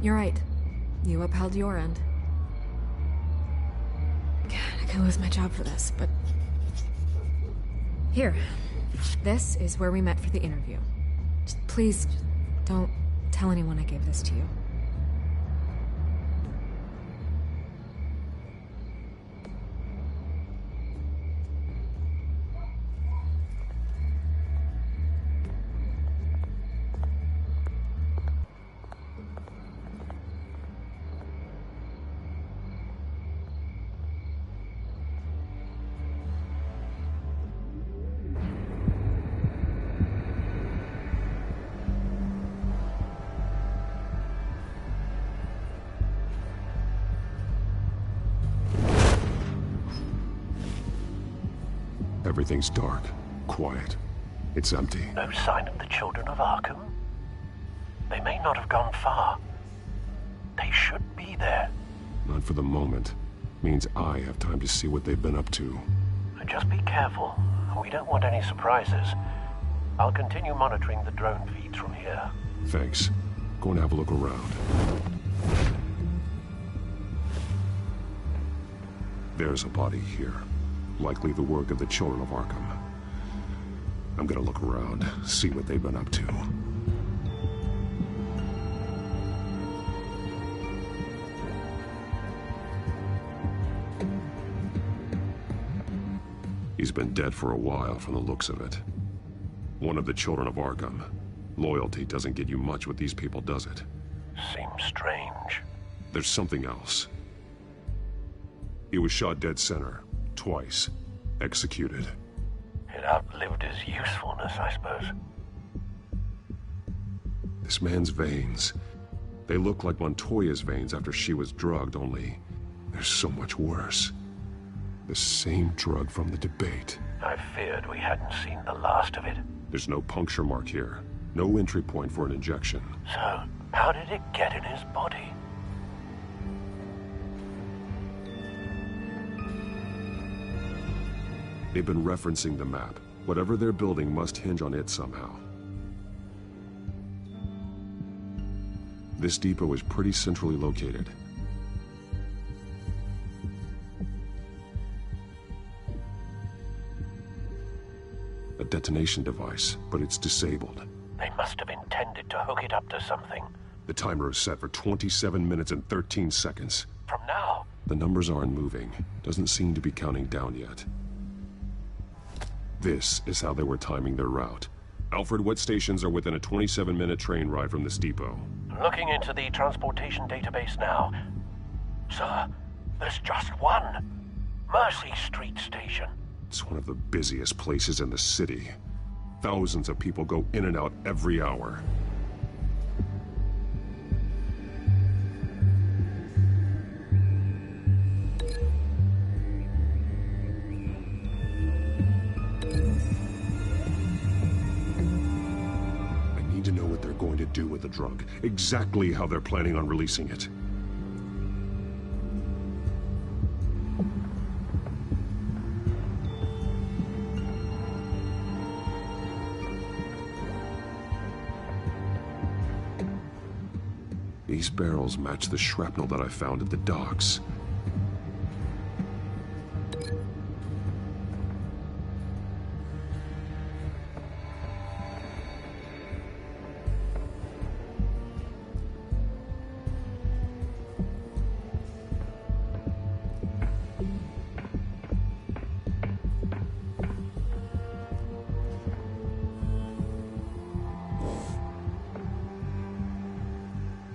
You're right. You upheld your end. God, I could lose my job for this, but... Here. This is where we met for the interview. Please, don't tell anyone I gave this to you. Everything's dark, quiet. It's empty. No sign of the children of Arkham? They may not have gone far. They should be there. Not for the moment. Means I have time to see what they've been up to. Just be careful. We don't want any surprises. I'll continue monitoring the drone feeds from here. Thanks. Go and have a look around. There's a body here. Likely the work of the children of Arkham. I'm gonna look around, see what they've been up to. He's been dead for a while from the looks of it. One of the children of Arkham. Loyalty doesn't get you much with these people, does it? Seems strange. There's something else. He was shot dead center. Twice. Executed. It outlived his usefulness, I suppose. This man's veins. They look like Montoya's veins after she was drugged, only they're so much worse. The same drug from the debate. I feared we hadn't seen the last of it. There's no puncture mark here. No entry point for an injection. So, how did it get in his body? They've been referencing the map. Whatever they're building must hinge on it somehow. This depot is pretty centrally located. A detonation device, but it's disabled. They must have intended to hook it up to something. The timer is set for 27 minutes and 13 seconds. From now? The numbers aren't moving. Doesn't seem to be counting down yet. This is how they were timing their route. Alfred, what stations are within a 27-minute train ride from this depot? Looking into the transportation database now. Sir, there's just one. Mercy Street Station. It's one of the busiest places in the city. Thousands of people go in and out every hour. do with the drug, exactly how they're planning on releasing it. These barrels match the shrapnel that I found at the docks.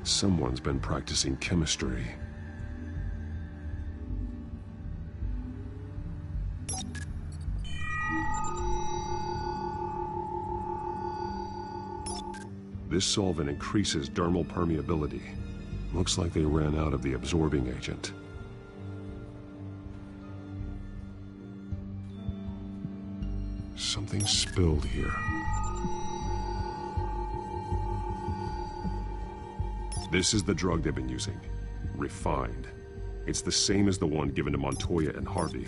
Someone's been practicing chemistry. This solvent increases dermal permeability. Looks like they ran out of the absorbing agent. Something spilled here. This is the drug they've been using. Refined. It's the same as the one given to Montoya and Harvey.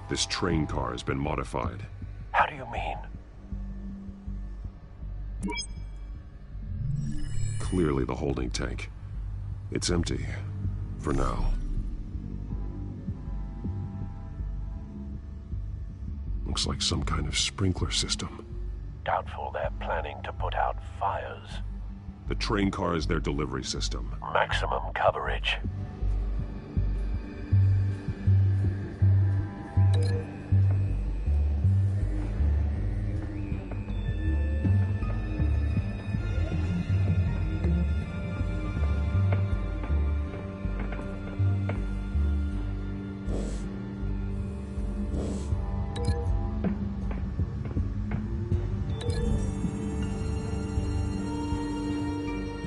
This train car has been modified. How do you mean? Clearly the holding tank. It's empty. For now. Looks like some kind of sprinkler system. Doubtful they're planning to put out fires. The train car is their delivery system. Maximum coverage.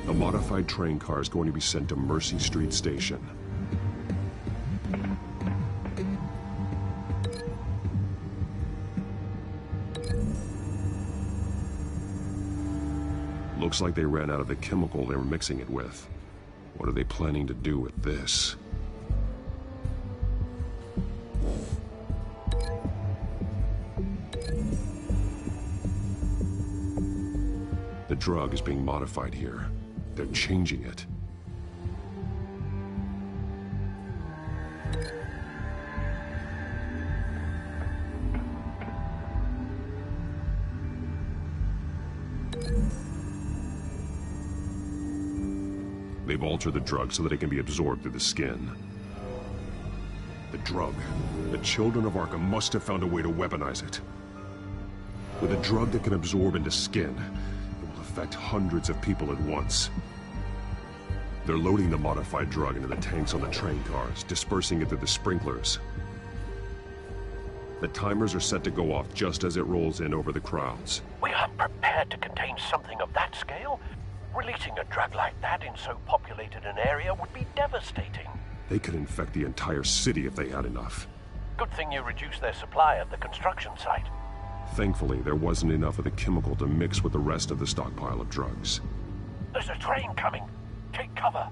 A modified train car is going to be sent to Mercy Street Station. Looks like they ran out of the chemical they were mixing it with. What are they planning to do with this? The drug is being modified here. They're changing it. They've altered the drug so that it can be absorbed through the skin. The drug. The children of Arkham must have found a way to weaponize it. With a drug that can absorb into skin, it will affect hundreds of people at once. They're loading the modified drug into the tanks on the train cars, dispersing it through the sprinklers. The timers are set to go off just as it rolls in over the crowds. We aren't prepared to contain something of that scale. Releasing a drug like that in so populated an area would be devastating. They could infect the entire city if they had enough. Good thing you reduced their supply at the construction site. Thankfully, there wasn't enough of the chemical to mix with the rest of the stockpile of drugs. There's a train coming. Take cover.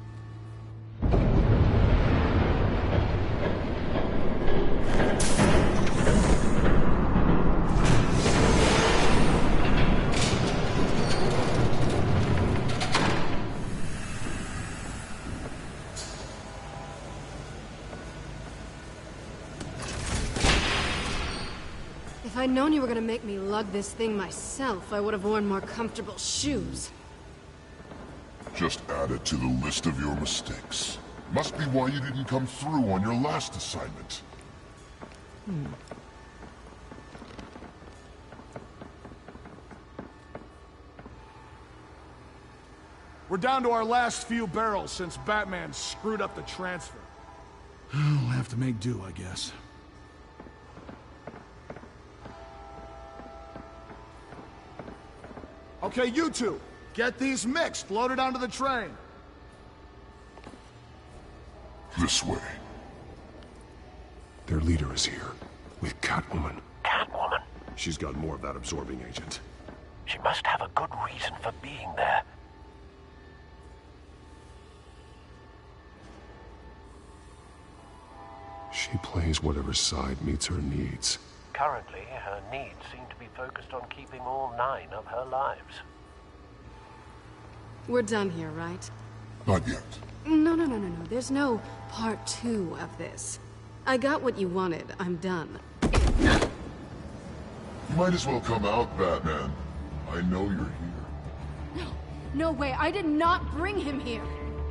If I'd known you were gonna make me lug this thing myself, I would have worn more comfortable shoes. Just add it to the list of your mistakes. Must be why you didn't come through on your last assignment. We're down to our last few barrels since Batman screwed up the transfer. We'll have to make do, I guess. Okay, you two, get these mixed, loaded onto the train. This way. Their leader is here, with Catwoman. She's got more of that absorbing agent. She must have a good reason for being there. She plays whatever side meets her needs. Currently, her needs seem to be focused on keeping all 9 of her lives. We're done here, right? Not yet. No. There's no part 2 of this. I got what you wanted. I'm done. You might as well come out, Batman. I know you're here. No way. I did not bring him here.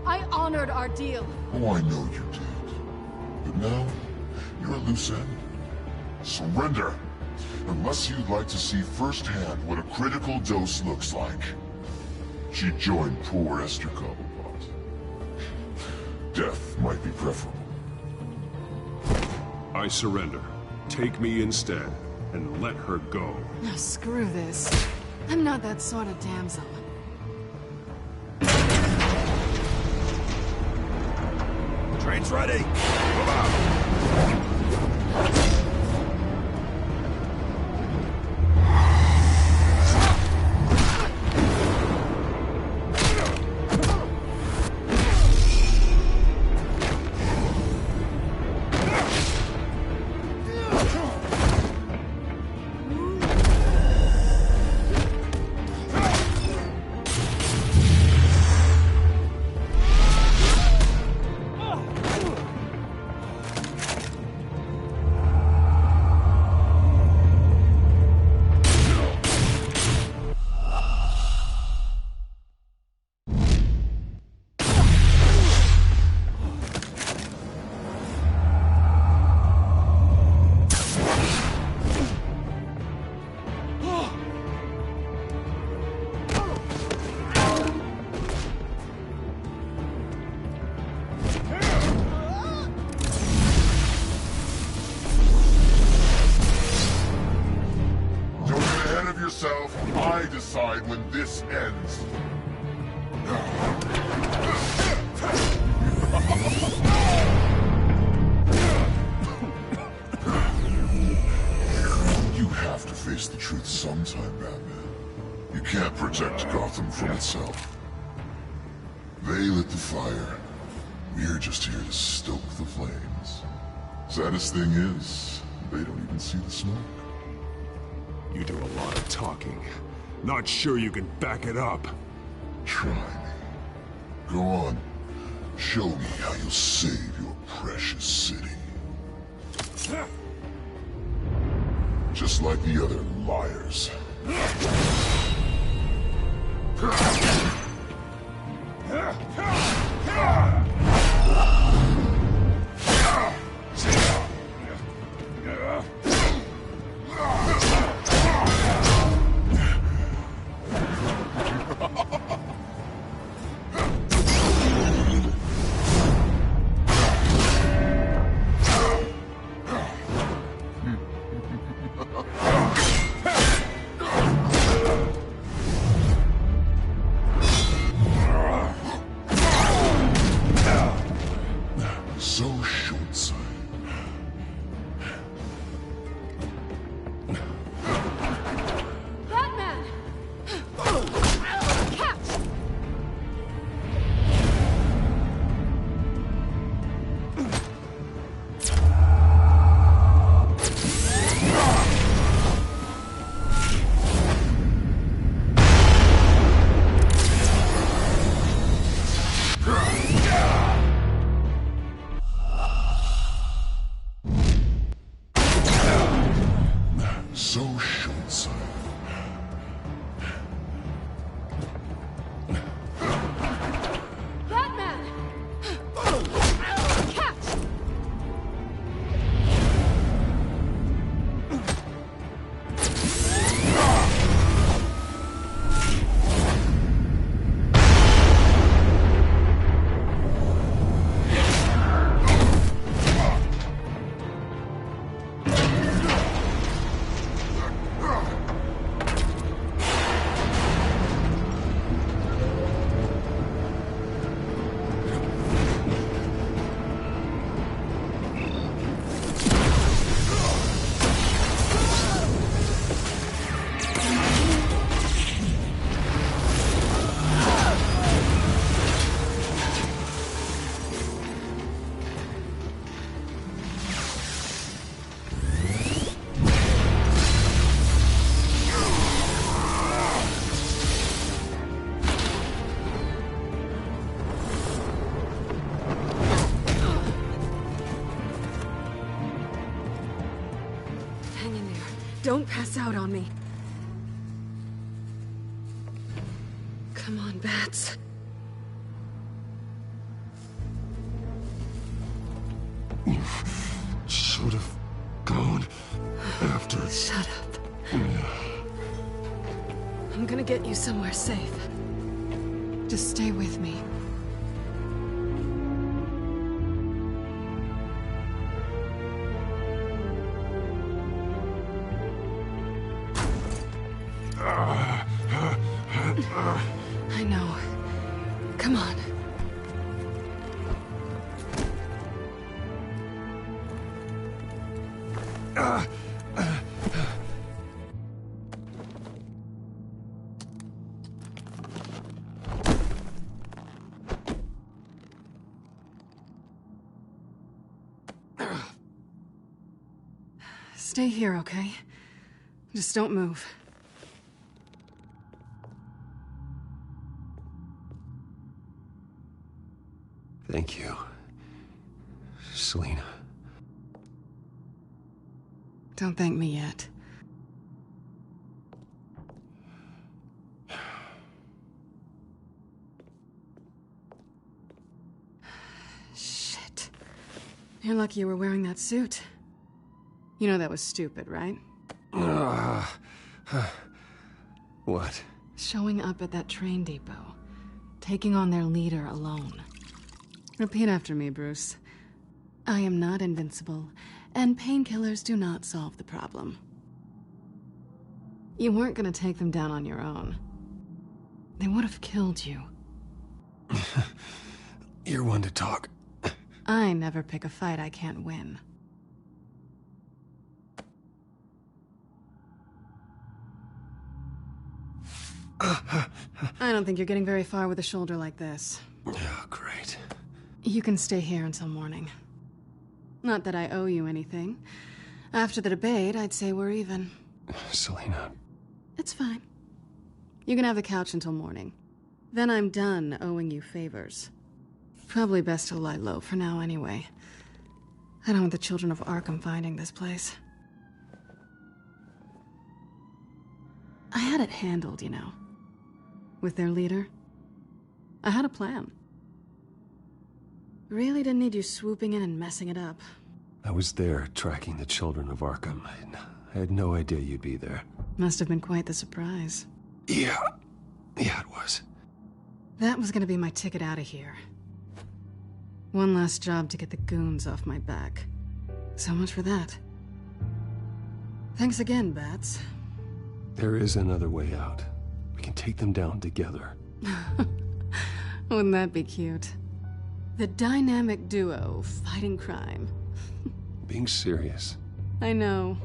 I honored our deal. Oh, I know you did. But now, you're a loose end. Surrender! Unless you'd like to see firsthand what a critical dose looks like. She joined poor Esther Cobblepot. Death might be preferable. I surrender. Take me instead, and let her go. No, screw this. I'm not that sort of damsel. Train's ready! Move out! I decide when this ends. You have to face the truth sometime, Batman. You can't protect Gotham from itself. They lit the fire. We're just here to stoke the flames. Saddest thing is, they don't even see the smoke. You do a lot of talking. Not sure you can back it up. Try me. Go on. Show me how you'll save your precious city. Just like the other liars. So short-sighted. Batman! Catch! Don't pass out on me. Come on, Bats. You should have gone after... Shut up. I'm gonna get you somewhere safe. Just stay with me. I know. Come on. Stay here, okay? Just don't move. Thank you, Selina. Don't thank me yet. Shit. You're lucky you were wearing that suit. You know that was stupid, right? What? Showing up at that train depot. Taking on their leader alone. Repeat after me, Bruce. I am not invincible, and painkillers do not solve the problem. You weren't gonna take them down on your own. They would have killed you. You're one to talk. I never pick a fight I can't win. I don't think you're getting very far with a shoulder like this. Oh, great. You can stay here until morning. Not that I owe you anything. After the debate, I'd say we're even. Selina. It's fine. You can have the couch until morning. Then I'm done owing you favors. Probably best to lie low for now anyway. I don't want the children of Arkham finding this place. I had it handled, you know. With their leader. I had a plan. Really didn't need you swooping in and messing it up. I was there tracking the children of Arkham. I had no idea you'd be there. Must have been quite the surprise. Yeah, it was. That was gonna be my ticket out of here. One last job to get the goons off my back. So much for that. Thanks again, Bats. There is another way out. We can take them down together. Wouldn't that be cute? The dynamic duo fighting crime. Being serious. I know.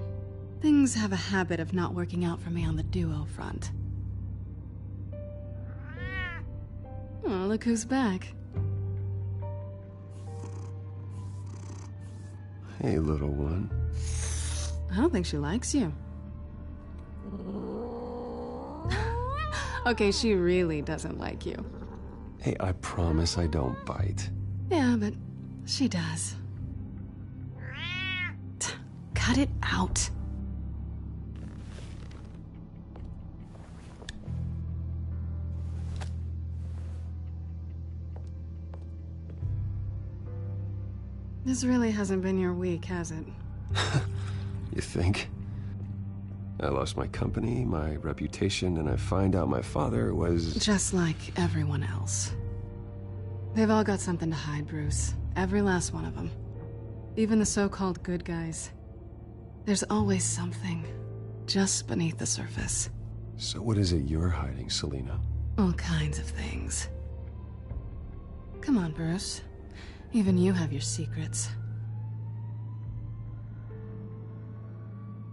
Things have a habit of not working out for me on the duo front. Oh, look who's back. Hey, little one. I don't think she likes you. Okay, she really doesn't like you. Hey, I promise I don't bite. Yeah, but she does. Cut it out. This really hasn't been your week, has it? You think? I lost my company, my reputation, and I find out my father was... Just like everyone else. They've all got something to hide, Bruce. Every last one of them. Even the so-called good guys. There's always something, just beneath the surface. So what is it you're hiding, Selina? All kinds of things. Come on, Bruce. Even you have your secrets.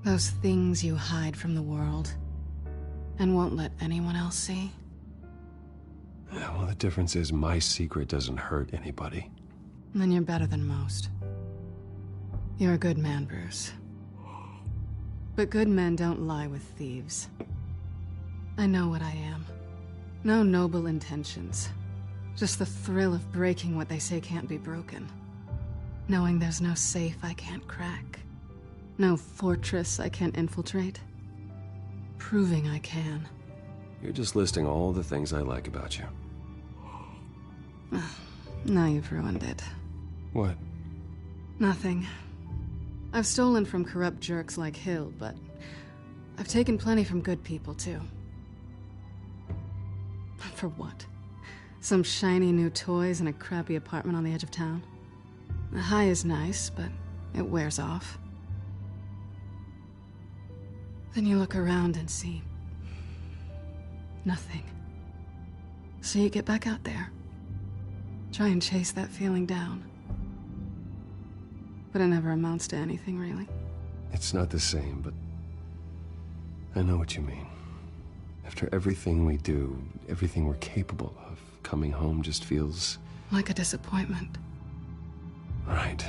Those things you hide from the world and won't let anyone else see. Yeah, well, the difference is my secret doesn't hurt anybody. Then you're better than most. You're a good man, Bruce. But good men don't lie with thieves. I know what I am. No noble intentions. Just the thrill of breaking what they say can't be broken. Knowing there's no safe I can't crack. No fortress I can't infiltrate. Proving I can. You're just listing all the things I like about you. Now you've ruined it. What? Nothing. I've stolen from corrupt jerks like Hill, but I've taken plenty from good people, too. For what? Some shiny new toys and a crappy apartment on the edge of town? The high is nice, but it wears off. Then you look around and see nothing. So you get back out there. Try and chase that feeling down. But it never amounts to anything, really. It's not the same, but I know what you mean. After everything we do, everything we're capable of, coming home just feels... like a disappointment. Right.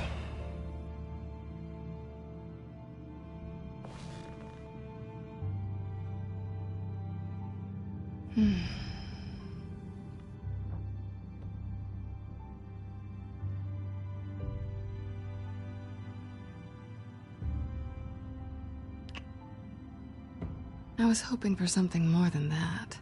I was hoping for something more than that.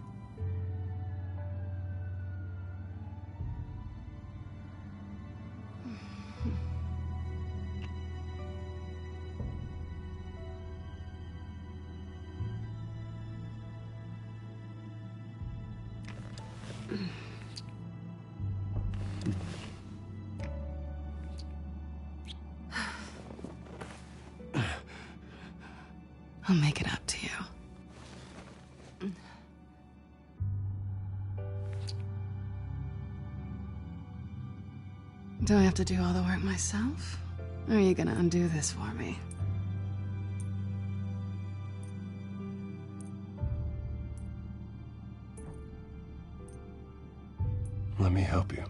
I'll make it up to you. Do I have to do all the work myself? Or are you gonna undo this for me? Let me help you.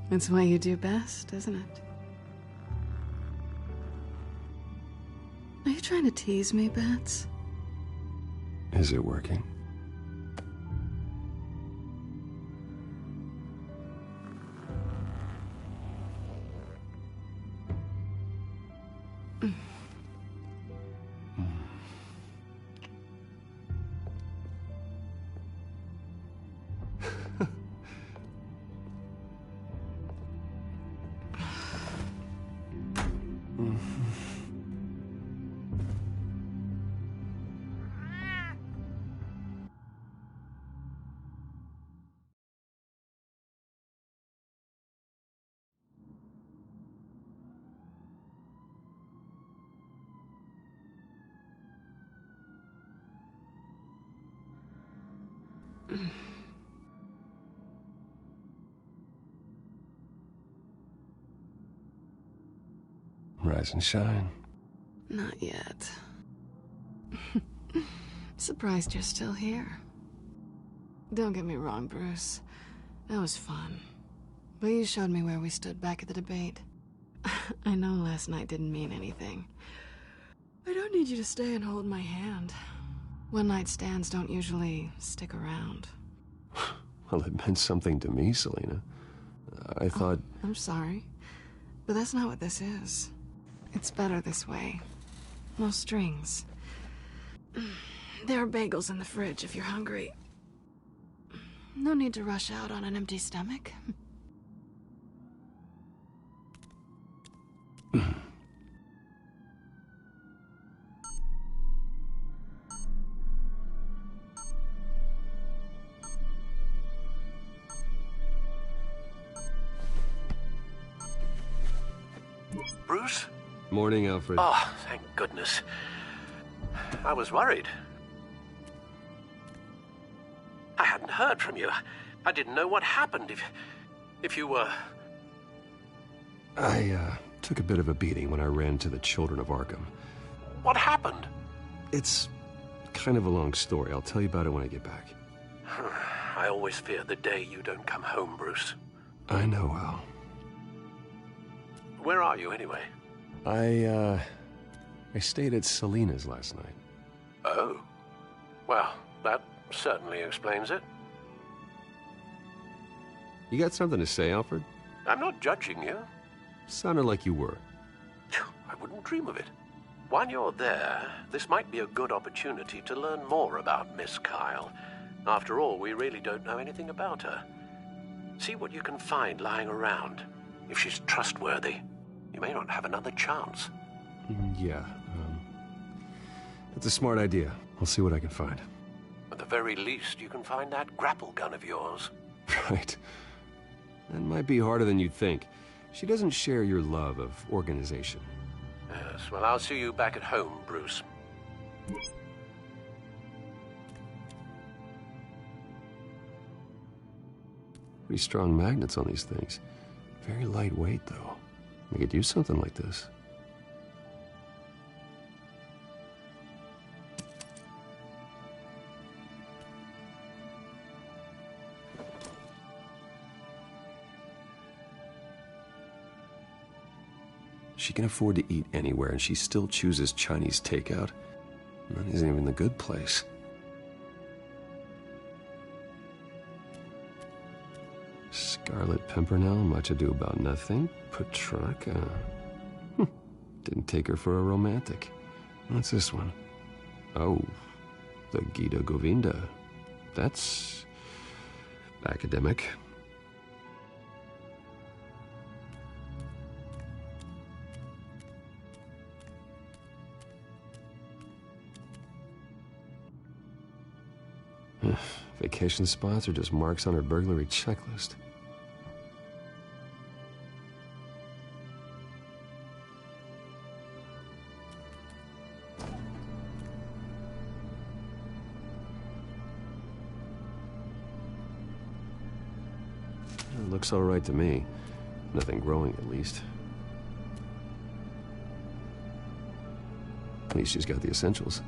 It's what you do best, isn't it? Are you trying to tease me, Bats? Is it working? Rise and shine. Not yet. Surprised you're still here. Don't get me wrong, Bruce. That was fun. But you showed me where we stood back at the debate. I know last night didn't mean anything. I don't need you to stay and hold my hand. One-night stands don't usually stick around. Well, it meant something to me, Selina. I thought... I'm sorry, but that's not what this is. It's better this way. No strings. There are bagels in the fridge if you're hungry. No need to rush out on an empty stomach. Bruce? Morning, Alfred. Oh, thank goodness. I was worried. I hadn't heard from you. I didn't know what happened if you were... I took a bit of a beating when I ran to the Children of Arkham. What happened? It's kind of a long story. I'll tell you about it when I get back. I always fear the day you don't come home, Bruce. I know, Al. Where are you, anyway? I stayed at Selina's last night. Oh. Well, that certainly explains it. You got something to say, Alfred? I'm not judging you. Sounded like you were. I wouldn't dream of it. While you're there, this might be a good opportunity to learn more about Miss Kyle. After all, we really don't know anything about her. See what you can find lying around. If she's trustworthy, you may not have another chance. Yeah, that's a smart idea. I'll see what I can find. At the very least, you can find that grapple gun of yours. Right. That might be harder than you'd think. She doesn't share your love of organization. Yes, well, I'll see you back at home, Bruce. Pretty strong magnets on these things. Very lightweight, though. We could use something like this. She can afford to eat anywhere, and she still chooses Chinese takeout. That isn't even the good place. Scarlet Pimpernel, much ado about nothing. Petrarca. Didn't take her for a romantic. What's this one? Oh, the Gita Govinda. That's academic. Vacation spots are just marks on her burglary checklist. It looks all right to me. Nothing growing, at least. At least she's got the essentials.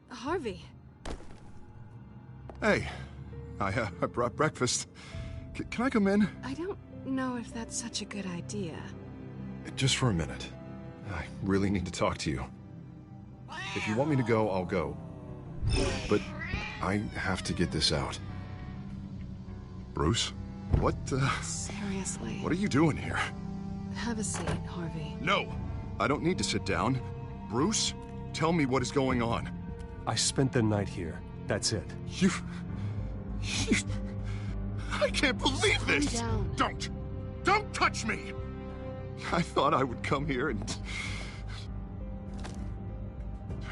Harvey. Hey, I brought breakfast. Can I come in? I don't know if that's such a good idea. Just for a minute. I really need to talk to you. If you want me to go, I'll go. But I have to get this out. Bruce? What, Seriously. What are you doing here? Have a seat, Harvey. No! I don't need to sit down. Bruce, tell me what is going on. I spent the night here. That's it. You... I can't believe this! Calm down. Don't touch me! I thought I would come here and...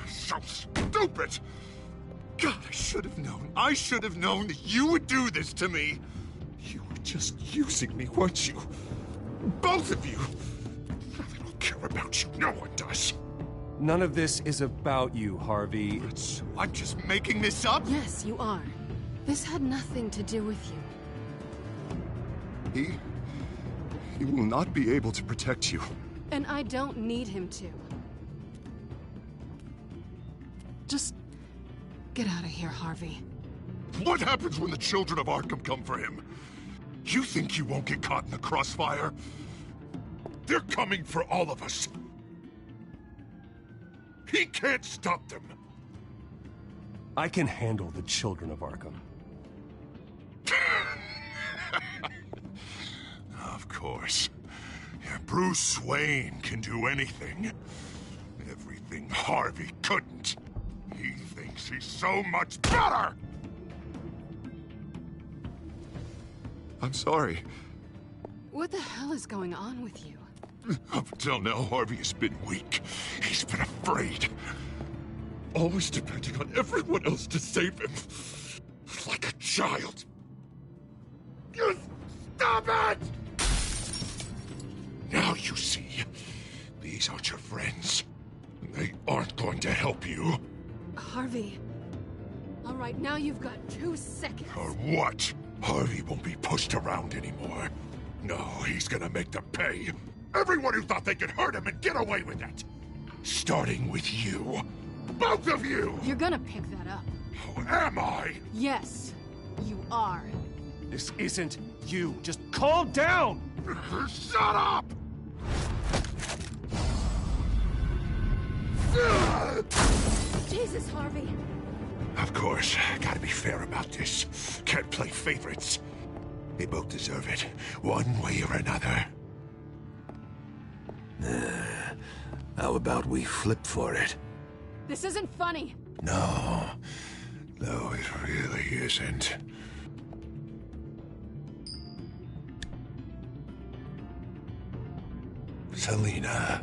So stupid! God, I should have known. I should have known that you would do this to me. You were just using me, weren't you? Both of you. I don't care about you. No one does. None of this is about you, Harvey. So I'm just making this up? Yes, you are. This had nothing to do with you. He will not be able to protect you. And I don't need him to. Just get out of here, Harvey. What happens when the children of Arkham come for him? You think you won't get caught in the crossfire? They're coming for all of us. He can't stop them. I can handle the children of Arkham. Of course. Yeah, Bruce Wayne can do anything. Everything Harvey couldn't. He thinks he's so much better! I'm sorry. What the hell is going on with you? Up until now, Harvey has been weak. He's been afraid. Always depending on everyone else to save him. Like a child. You stop it! Now you see. These aren't your friends. They aren't going to help you. Harvey. All right, now you've got 2 seconds. Or what? Harvey won't be pushed around anymore. No, he's gonna make them pay. Everyone who thought they could hurt him and get away with it. Starting with you. Both of you! You're gonna pick that up. Oh, am I? Yes, you are. This isn't you. Just calm down! Shut up! Jesus, Harvey. Of course, gotta be fair about this. Can't play favorites. They both deserve it, one way or another. How about we flip for it? This isn't funny. No, it really isn't. Selina,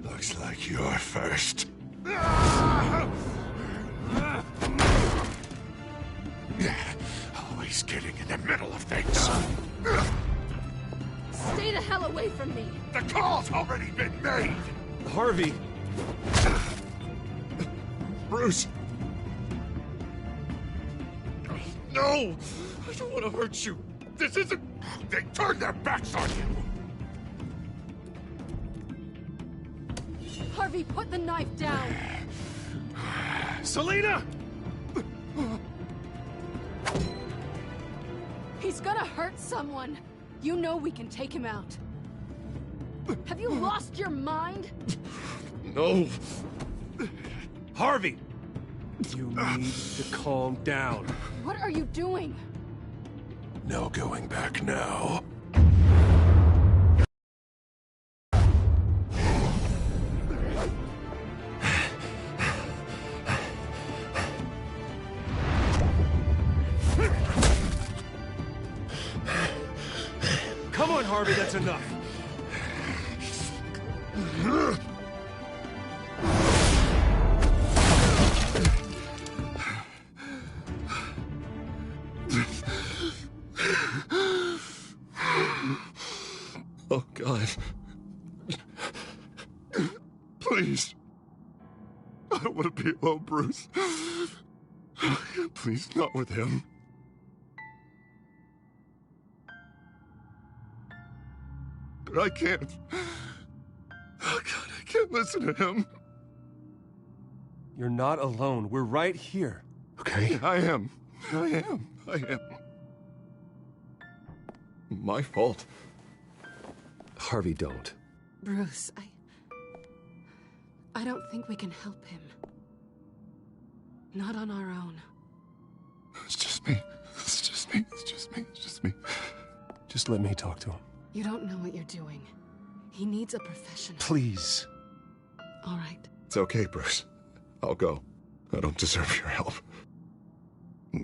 looks like you're first. Always getting in the middle of things. Stay the hell away from me. The call's already been made. Harvey. Bruce. No! I don't want to hurt you. This isn't... They turned their backs on you. Harvey, put the knife down. Selina! He's gonna hurt someone. You know we can take him out. Have you lost your mind? No. Harvey! You need to calm down. What are you doing? No going back now. Come on, Harvey, that's enough. Oh, God. Please. I don't want to be alone, Bruce. Please, not with him. But I can't. Oh, God, I can't listen to him. You're not alone. We're right here. Okay? I am. My fault. Harvey, don't. Bruce, I don't think we can help him. Not on our own. It's just me. It's just me. Just let me talk to him. You don't know what you're doing. He needs a professional. Please. All right. It's okay, Bruce. I'll go. I don't deserve your help.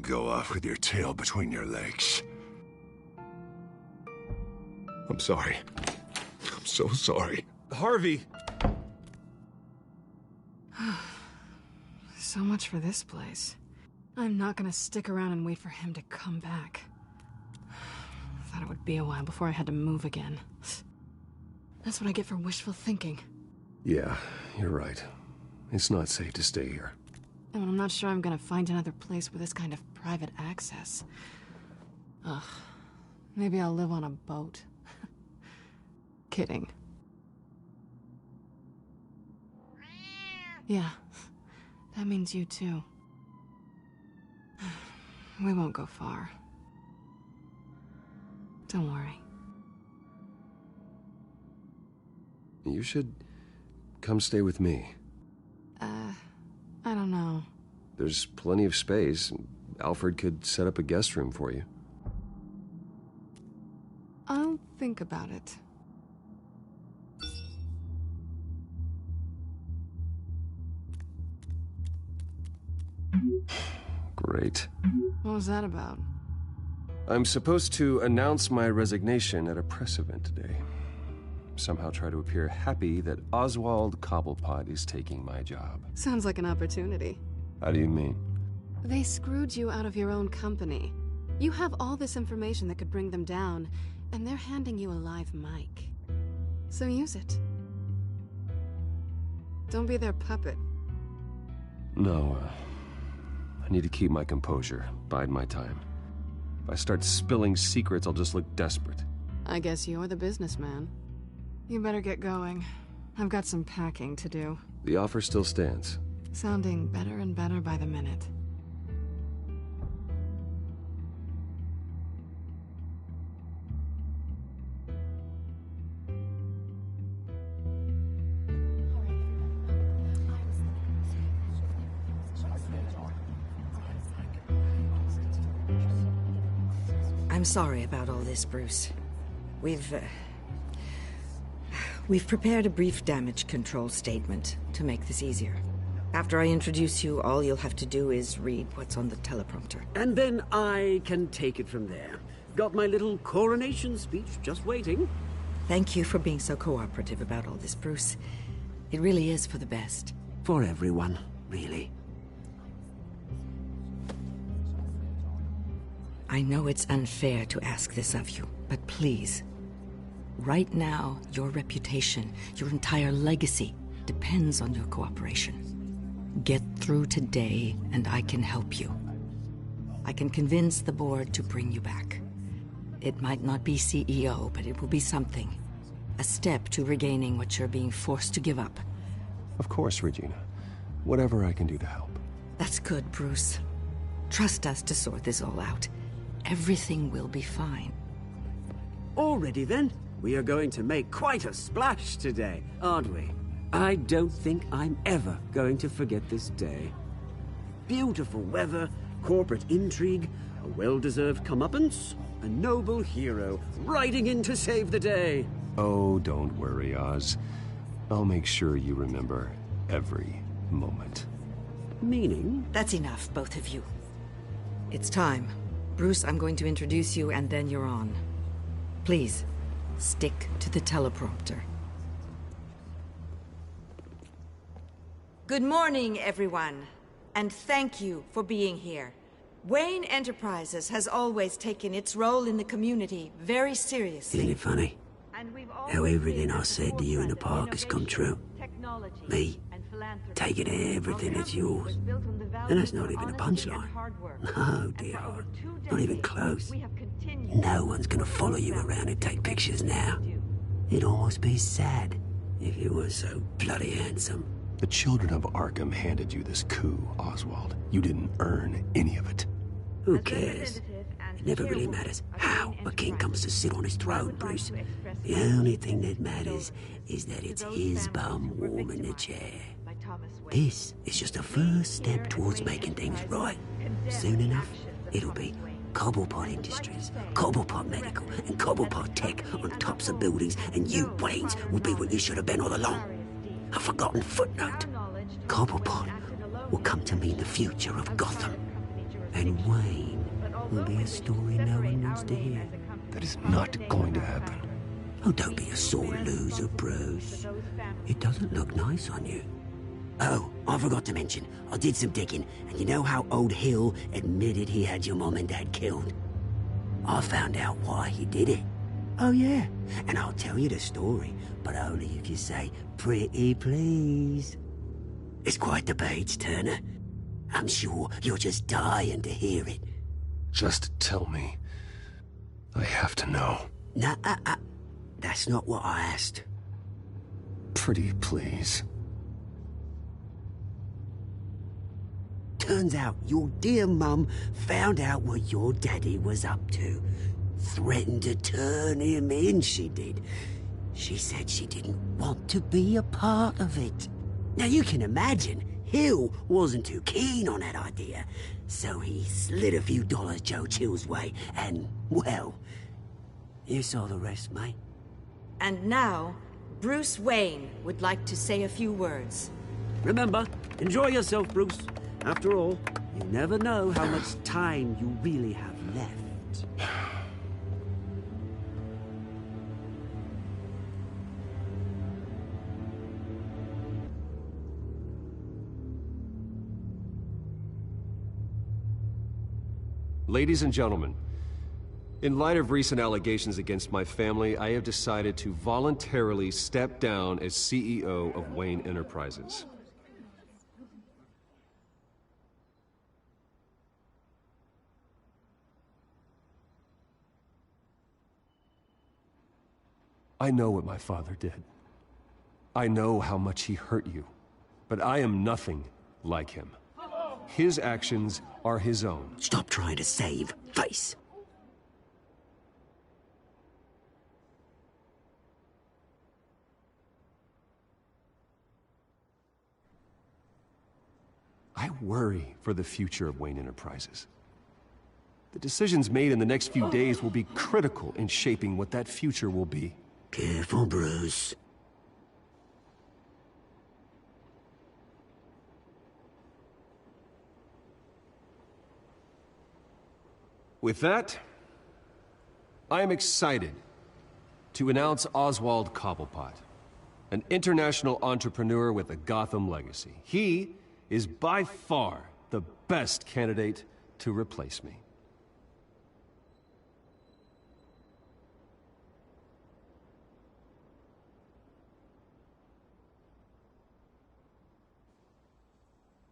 Go off with your tail between your legs. I'm sorry. I'm so sorry. Harvey! So much for this place. I'm not gonna stick around and wait for him to come back. Thought it would be a while before I had to move again. That's what I get for wishful thinking. Yeah, you're right. It's not safe to stay here. And I'm not sure I'm gonna find another place with this kind of private access. Ugh. Maybe I'll live on a boat. Kidding. Yeah. That means you too. We won't go far. Don't worry. You should come stay with me. I don't know. There's plenty of space. Alfred could set up a guest room for you. I'll think about it. Great. What was that about? I'm supposed to announce my resignation at a press event today. Somehow try to appear happy that Oswald Cobblepot is taking my job. Sounds like an opportunity. How do you mean? They screwed you out of your own company. You have all this information that could bring them down, and they're handing you a live mic. So use it. Don't be their puppet. No, I need to keep my composure, bide my time. If I start spilling secrets, I'll just look desperate. I guess you're the businessman. You better get going. I've got some packing to do. The offer still stands. Sounding better and better by the minute. I'm sorry about all this, Bruce. We've prepared a brief damage control statement to make this easier. After I introduce you, all you'll have to do is read what's on the teleprompter. And then I can take it from there. Got my little coronation speech just waiting. Thank you for being so cooperative about all this, Bruce. It really is for the best. For everyone, really. I know it's unfair to ask this of you, but please. Right now, your reputation, your entire legacy, depends on your cooperation. Get through today, and I can help you. I can convince the board to bring you back. It might not be CEO, but it will be something. A step to regaining what you're being forced to give up. Of course, Regina. Whatever I can do to help. That's good, Bruce. Trust us to sort this all out. Everything will be fine. Already then, we are going to make quite a splash today, aren't we? I don't think I'm ever going to forget this day. Beautiful weather, corporate intrigue, a well-deserved comeuppance, a noble hero riding in to save the day. Oh, don't worry, Oz. I'll make sure you remember every moment. Meaning? That's enough, both of you. It's time. Bruce, I'm going to introduce you, and then you're on. Please, stick to the teleprompter. Good morning, everyone, and thank you for being here. Wayne Enterprises has always taken its role in the community very seriously. Isn't it funny? How everything I said to you in the park has come true. Me, taking everything that's yours. And that's not even a punchline. No, dear, not even close. No one's gonna follow you around and take pictures now. It'd almost be sad if you were so bloody handsome. The children of Arkham handed you this coup, Oswald. You didn't earn any of it. Who cares? It never really matters how a king comes to sit on his throne, Bruce. The only thing that matters is that it's his bum warm in the chair. This is just a first step towards making things right. Soon enough, it'll be Cobblepot Industries, Cobblepot Medical, and Cobblepot Tech on tops of buildings, and you, Waynes, will be what you should have been all along. A forgotten footnote. Cobblepot will come to mean the future of Gotham. And Wayne will be a story no one wants to hear. That is not going to happen. Oh, don't be a sore loser, Bruce. It doesn't look nice on you. Oh, I forgot to mention, I did some digging, and you know how old Hill admitted he had your mom and dad killed? I found out why he did it. Oh yeah, and I'll tell you the story, but only if you say, pretty please. It's quite the page, Turner. I'm sure you're just dying to hear it. Just tell me. I have to know. Nah, that's not what I asked. Pretty please. Turns out your dear mum found out what your daddy was up to. Threatened to turn him in, she did. She said she didn't want to be a part of it. Now you can imagine, Hill wasn't too keen on that idea. So he slid a few dollars Joe Chill's way, and, well, you saw the rest, mate. And now, Bruce Wayne would like to say a few words. Remember, enjoy yourself, Bruce. After all, you never know how much time you really have left. Ladies and gentlemen, in light of recent allegations against my family, I have decided to voluntarily step down as CEO of Wayne Enterprises. I know what my father did. I know how much he hurt you, but I am nothing like him. His actions are his own. Stop trying to save face. I worry for the future of Wayne Enterprises. The decisions made in the next few days will be critical in shaping what that future will be. Careful, Bruce. With that, I am excited to announce Oswald Cobblepot, an international entrepreneur with a Gotham legacy. He is by far the best candidate to replace me.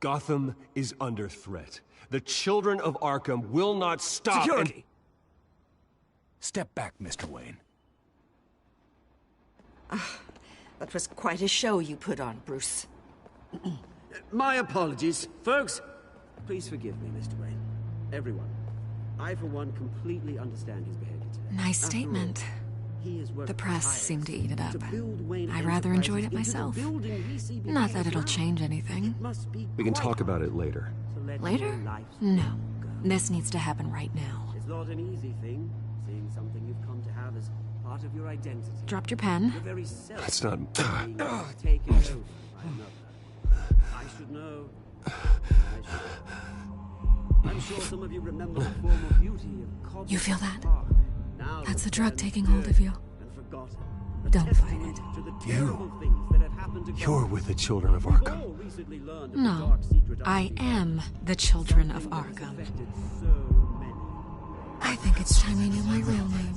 Gotham is under threat. The children of Arkham will not stop. Security! Step back, Mr. Wayne. That was quite a show you put on, Bruce. My apologies. Folks, please forgive me, Mr. Wayne. Everyone. I, for one, completely understand his behavior today. Nice statement. The press seemed to eat it up. I rather enjoyed it myself. Not that it'll change anything. We can talk about it later. Later? No. This needs to happen right now. It's not an easy thing, seeing something you've come to have as part of your identity. Dropped your pen? Your very self That's not... taken over by another. I should know. I'm sure some of you remember the former beauty of Cobb. You feel that? Now That's the drug taking hold of you. Don't fight it. You're with the children of Arkham. No, I am the children of Arkham. I think it's time you knew my real name.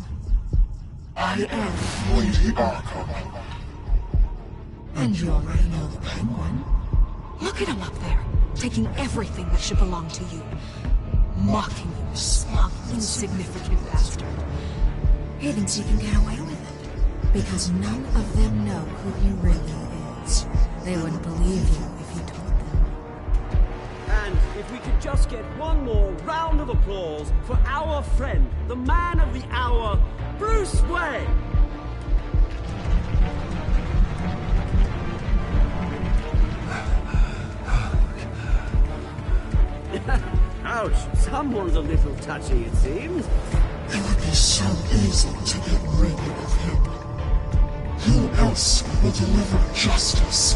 I am Lady Arkham. And you already know the Penguin. Look at him up there, taking everything that should belong to you. Mocking you, smug, insignificant bastard. He thinks he can get away with it, because none of them know who he really is. They wouldn't believe you if you told them. And if we could just get one more round of applause for our friend, the man of the hour, Bruce Wayne! Ouch, someone's a little touchy, it seems. It would be so easy to get rid of him. Who else will deliver justice?